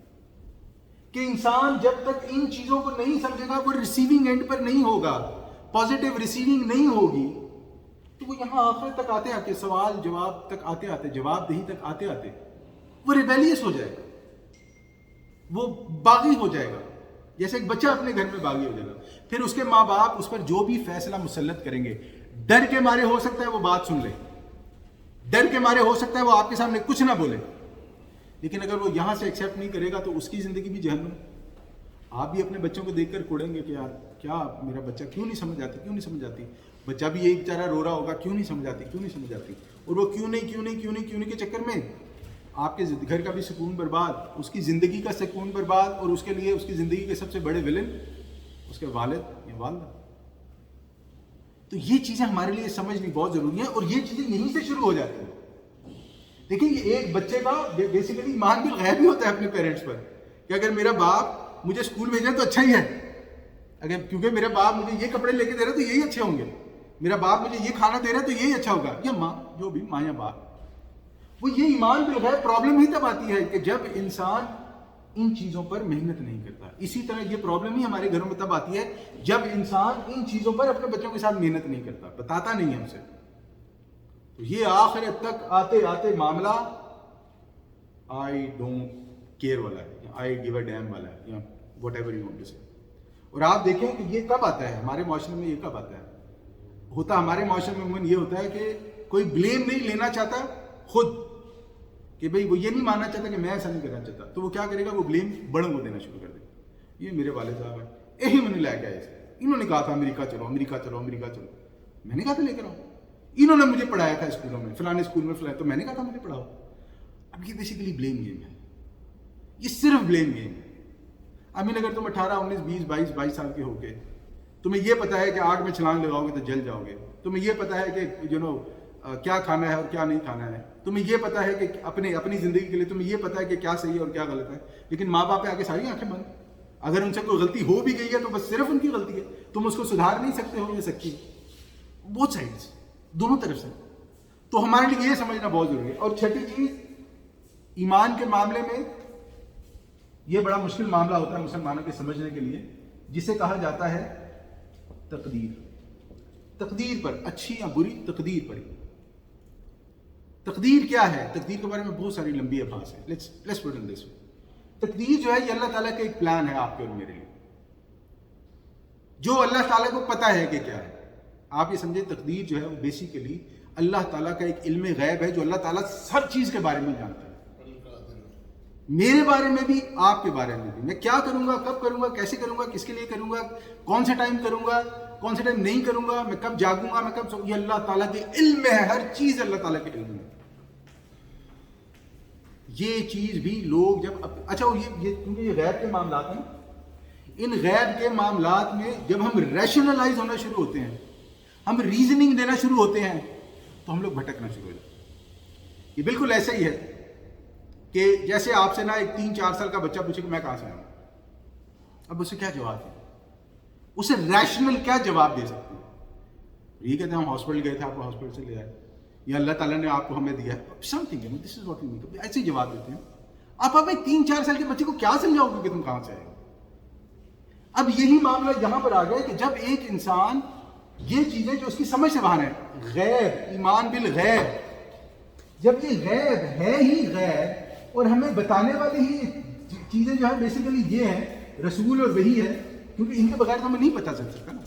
کہ انسان جب تک ان چیزوں کو نہیں سمجھے گا، وہ ریسیونگ اینڈ پر نہیں ہوگا، پازیٹیو ریسیونگ نہیں ہوگی، تو وہ یہاں آخر تک آتے آتے، سوال جواب تک آتے آتے، جواب دہی تک آتے آتے وہ ریبیلیس ہو جائے گا، وہ باغی ہو جائے گا، جیسے ایک بچہ اپنے گھر میں باغی ہو جائے گا. پھر اس کے ماں باپ اس پر جو بھی فیصلہ مسلط کریں گے، ڈر کے مارے ہو سکتا ہے وہ بات سن لے، ڈر کے مارے ہو سکتا ہے وہ آپ کے سامنے کچھ نہ بولے، لیکن اگر وہ یہاں سے ایکسیپٹ نہیں کرے گا تو اس کی زندگی بھی جہنم. آپ بھی اپنے بچوں کو دیکھ کر کوڑیں گے کہ یار کیا میرا بچہ کیوں نہیں سمجھ آتی، کیوں نہیں سمجھ آتی. بچہ بھی یہی بیچارہ رو رہا ہوگا، کیوں نہیں سمجھ آتی، کیوں نہیں سمجھ آتی. اور وہ کیوں نہیں کے چکر میں آپ کے گھر کا بھی سکون برباد، اس کی زندگی کا سکون برباد، اور اس کے لیے اس کی زندگی کے سب سے بڑے ولن اس کے والد یا والدہ. تو یہ چیزیں ہمارے لیے سمجھنی بہت ضروری ہیں، اور یہ چیزیں یہیں سے شروع ہو جاتی ہیں. دیکھیں یہ ایک بچے کا بیسیکلی ایمان بالغیب ہی ہوتا ہے اپنے پیرنٹس پر، کہ اگر میرا باپ مجھے اسکول بھیجے تو اچھا ہی ہے، اگر کیونکہ میرا باپ مجھے یہ کپڑے لے کے دے رہا ہے تو یہی اچھے ہوں گے، میرا باپ مجھے یہ کھانا دے رہا ہے تو یہی اچھا ہوگا، یا ماں، جو بھی ماں یا باپ. وہ یہ ایمان بالغیب پرابلم ہی تب آتی ہے کہ جب انسان ان چیزوں پر محنت نہیں کرتا. اسی طرح یہ پرابلم ہی ہمارے گھروں میں تب آتی ہے جب انسان ان چیزوں پر اپنے بچوں کے ساتھ محنت نہیں کرتا، بتاتا نہیں ہے ہم سے. تو یہ آخر تک آتے آتے معاملہ آئی ڈونٹ کیئر والا ہے، یا آئی گیو اے ڈیم والا ہے، یا whatever you want to say. اور آپ دیکھیں کہ یہ کب آتا ہے ہمارے معاشرے میں، یہ کب آتا ہے ہوتا ہمارے معاشرے میں عموماً یہ ہوتا ہے کہ کوئی بلیم نہیں لینا چاہتا خود، کہ بھئی وہ یہ نہیں ماننا چاہتا کہ میں ایسا نہیں کرنا چاہتا، تو وہ کیا کرے گا، وہ بلیم بڑوں کو دینا شروع کر دے گا. یہ میرے والد صاحب ہیں، یہی میں نے لے کے آئے تھے، انہوں نے کہا تھا امریکہ چلو امریکہ چلو امریکہ چلو، میں نے کہا تھا لے کر آؤ، انہوں نے مجھے پڑھایا تھا اسکولوں میں، فلانے اسکول میں فلانے، تو میں نے کہا تھا مجھے پڑھاؤ. اب یہ بیسیکلی بلیم گیم ہے، یہ صرف بلیم گیم ہے. امین اگر تم 18 19 20 22 سال کے ہو کے تمہیں یہ پتا ہے کہ آگ میں چھلانگ لگاؤ گے تو جل جاؤ گے، تمہیں یہ پتا ہے کہ کیا کھانا ہے اور کیا نہیں کھانا ہے، تمہیں یہ پتا ہے کہ اپنی زندگی کے لیے تمہیں یہ پتا ہے کہ کیا صحیح ہے اور کیا غلط ہے، لیکن ماں باپ پہ آگے ساری آنکھیں بند. اگر ان سے کوئی غلطی ہو بھی گئی ہے تو بس صرف ان کی غلطی ہے، تم اس کو سدھار نہیں سکتے ہو یا سکتی، بہت سائڈس، دونوں طرف سے. تو ہمارے لیے یہ سمجھنا بہت ضروری ہے. اور چھٹی چیز، ایمان کے معاملے میں یہ بڑا مشکل معاملہ ہوتا ہے مسلمانوں کے سمجھنے کے لیے، جسے کہا جاتا ہے تقدیر. تقدیر پر، اچھی یا بری تقدیر پر. تقدیر کیا ہے؟ تقدیر کے بارے میں بہت ساری لمبی ابحاث ہے. لیٹس پٹ اٹ دس وے. تقدیر جو ہے یہ اللہ تعالیٰ کا ایک پلان ہے آپ کے اور میرے لیے، جو اللہ تعالیٰ کو پتا ہے کہ کیا ہے. آپ یہ سمجھے تقدیر جو ہے وہ بیسیکلی اللہ تعالیٰ کا ایک علم غیب ہے جو اللہ تعالیٰ ہر چیز کے بارے میں جانتا ہے، میرے بارے میں بھی، آپ کے بارے میں بھی. میں کیا کروں گا، کب کروں گا، کیسے کروں گا، کس کے لیے کروں گا، کون سے ٹائم کروں گا، کون سے ٹائم نہیں کروں گا، میں کب جاگوں گا، میں کب یہ اللہ تعالیٰ کے علم میں ہے. ہر چیز اللہ تعالیٰ کے علم میں. یہ چیز بھی لوگ جب اچھا یہ کیونکہ یہ غیب کے معاملات ہیں، ان غیب کے معاملات میں جب ہم ریشنلائز ہونا شروع ہوتے ہیں، ہم ریزننگ دینا شروع ہوتے ہیں، تو ہم لوگ بھٹکنا شروع ہو جاتے ہیں۔ یہ بالکل ایسا ہی ہے کہ جیسے آپ سے نا ایک 3-4 سال کا بچہ پوچھے کہ میں کہاں سے آیا ہوں، اب اسے کیا جواب دیں؟ اسے ریشنل کیا جواب دے سکتے ہیں؟ یہ کہتے ہیں ہم ہاسپٹل گئے تھے، آپ کو ہاسپٹل سے لے آئے، یا اللہ تعالیٰ نے آپ کو ہمیں دیا ہے some thing, this is what you make, ایسے ہی جواب دیتے ہیں۔ آپ اپنے 3-4 سال کے بچے کو کیا سمجھاؤ گے کہ تم کہاں سے آئے؟ اب یہی معاملہ یہاں پر آ گیا کہ جب ایک انسان یہ چیزیں جو اس کی سمجھ سے باہر ہیں، غیب، ایمان بالغیب، جب یہ غیب ہے ہی غیب اور ہمیں بتانے والی ہی چیزیں جو ہے بیسیکلی یہ ہیں، رسول اور وحی ہے، کیونکہ ان کے بغیر تو ہمیں نہیں پتہ چل سکتا نا،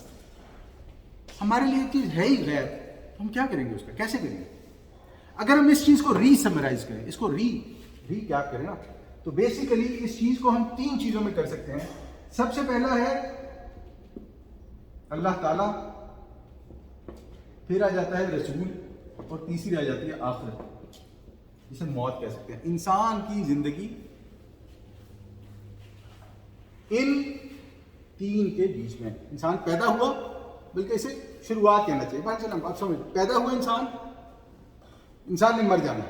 ہمارے لیے چیز ہے ہی غیب، تو ہم کیا کریں گے اس کا، کیسے کریں گے؟ اگر ہم اس چیز کو ری سمرائز کریں، اس کو ری کیا کریں نا، تو بیسیکلی اس چیز کو ہم 3 چیزوں میں کر سکتے ہیں۔ سب سے پہلا ہے اللہ تعالیٰ، پھر آ جاتا ہے رسول، اور تیسری آ جاتی ہے آخرت، جسے موت کہہ سکتے ہیں۔ انسان کی زندگی ان 3 کے بیچ میں، انسان پیدا ہوا، بلکہ اسے شروعات کہنا چاہیے، آپ سمجھ، پیدا ہوا انسان نے مر جانا،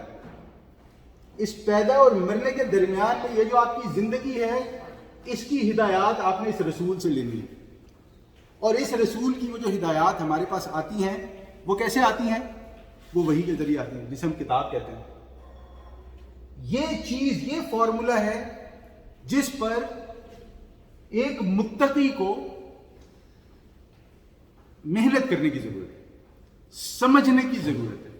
اس پیدا اور مرنے کے درمیان میں یہ جو آپ کی زندگی ہے، اس کی ہدایات آپ نے اس رسول سے لینی ہے، اور اس رسول کی وہ جو ہدایات ہمارے پاس آتی ہیں وہ کیسے آتی ہیں؟ وہ وحی کے ذریعے آتی ہیں، جسے ہم کتاب کہتے ہیں۔ یہ چیز، یہ فارمولا ہے جس پر ایک متقی کو محنت کرنے کی ضرورت ہے، سمجھنے کی ضرورت ہے۔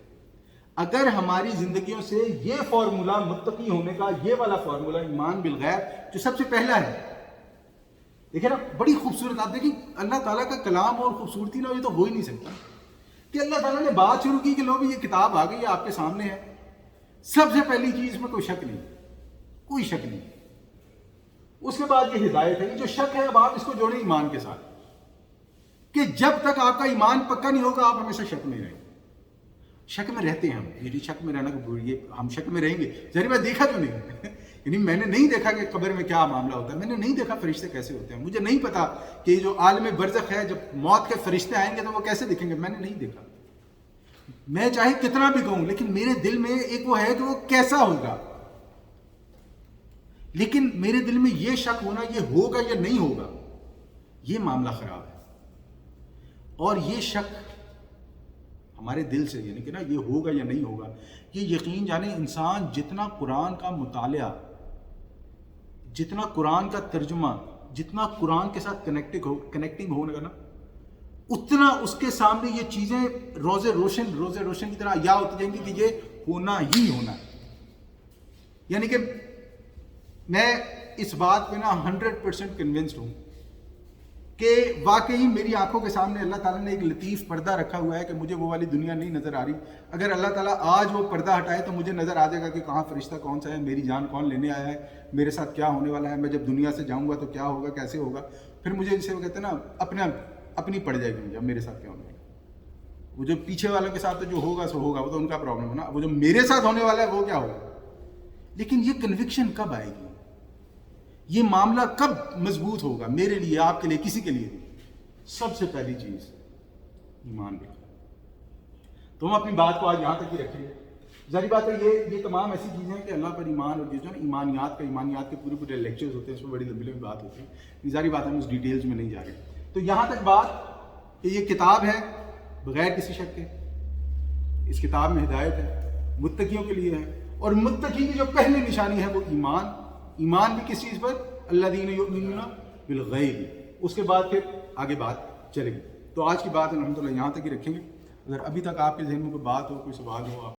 اگر ہماری زندگیوں سے یہ فارمولا متقی ہونے کا، یہ والا فارمولا ایمان بالغیب جو سب سے پہلا ہے، دیکھیں نا بڑی خوبصورت، آپ دیکھیں اللہ تعالیٰ کا کلام اور خوبصورتی نا، یہ تو ہو ہی نہیں سکتا کہ اللہ تعالیٰ نے بات شروع کی کہ لو یہ کتاب آ گئی ہے، آپ کے سامنے ہے، سب سے پہلی چیز میں کوئی شک نہیں، کوئی شک نہیں، اس کے بعد یہ ہدایت ہے۔ یہ جو شک ہے اب آپ اس کو جوڑیں ایمان کے ساتھ، کہ جب تک آپ کا ایمان پکا نہیں ہوگا آپ ہمیشہ شک میں رہیں گے۔ شک میں رہتے ہیں ہم، یہ شک میں رہنا، یہ ہم شک میں رہیں گے، ذریعہ میں دیکھا تو نہیں یعنی میں نے نہیں دیکھا کہ قبر میں کیا معاملہ ہوتا ہے، میں نے نہیں دیکھا فرشتے کیسے ہوتے ہیں، مجھے نہیں پتا کہ یہ جو عالم برزخ ہے، جب موت کے فرشتے آئیں گے تو وہ کیسے دکھیں گے، میں نے نہیں دیکھا۔ میں چاہے کتنا بھی کہوں، لیکن میرے دل میں ایک وہ ہے کہ وہ کیسا ہوگا، لیکن میرے دل میں یہ شک ہونا، یہ ہوگا یا نہیں ہوگا، یہ معاملہ خراب ہے۔ اور یہ شک ہمارے دل سے، یعنی کہ نا یہ ہوگا یا نہیں ہوگا، یہ یقین جانے انسان جتنا قرآن کا مطالعہ، جتنا قرآن کا ترجمہ، جتنا قرآن کے ساتھ کنیکٹنگ ہونے کا نا، اتنا اس کے سامنے یہ چیزیں روزے روشن کی طرح یا ہوتی جائیں گی کہ یہ ہونا ہی ہونا ہے۔ یعنی کہ میں اس بات پہ نا 100% کنونسڈ ہوں کہ واقعی میری آنکھوں کے سامنے اللہ تعالیٰ نے ایک لطیف پردہ رکھا ہوا ہے کہ مجھے وہ والی دنیا نہیں نظر آ رہی۔ اگر اللہ تعالیٰ آج وہ پردہ ہٹائے تو مجھے نظر آ جائے گا کہ کہاں فرشتہ کون سا ہے، میری جان کون لینے آیا ہے، میرے ساتھ کیا ہونے والا ہے، میں جب دنیا سے جاؤں گا تو کیا ہوگا، کیسے ہوگا۔ پھر مجھے جسے وہ کہتے ہیں نا اپنی پڑ جائے گی مجھے، اب میرے ساتھ کیا ہونے والا ہے۔ وہ جو پیچھے والوں کے ساتھ جو ہوگا سو ہوگا، وہ تو ان کا پرابلم ہے نا، وہ جو میرے ساتھ ہونے والا ہے وہ کیا ہوگا۔ لیکن یہ کنوکشن کب آئے گی، یہ معاملہ کب مضبوط ہوگا میرے لیے، آپ کے لیے، کسی کے لیے؟ سب سے پہلی چیز ایمان بالغیب۔ تو ہم اپنی بات کو آج یہاں تک ہی رکھیں گے۔ ظاہر بات ہے یہ تمام ایسی چیزیں ہیں کہ اللہ پر ایمان، اور جو ہے نا ایمانیات کے پورے لیکچرز ہوتے ہیں، اس میں بڑی لمبی بات ہوتی ہے، ظاہر بات ہے ہم اس ڈیٹیلز میں نہیں جا رہے۔ تو یہاں تک بات کہ یہ کتاب ہے بغیر کسی شک کے، اس کتاب میں ہدایت ہے، متقیوں کے لیے ہے، اور متقی کی جو پہلی نشانی ہے وہ ایمان بھی کس چیز پر؟ الذین یؤمنون بالغیب۔ اس کے بعد پھر آگے بات چلے گی۔ تو آج کی بات الحمدللہ یہاں تک ہی رکھیں گے۔ اگر ابھی تک آپ کے ذہن میں کوئی بات ہو، کوئی سوال ہو، آپ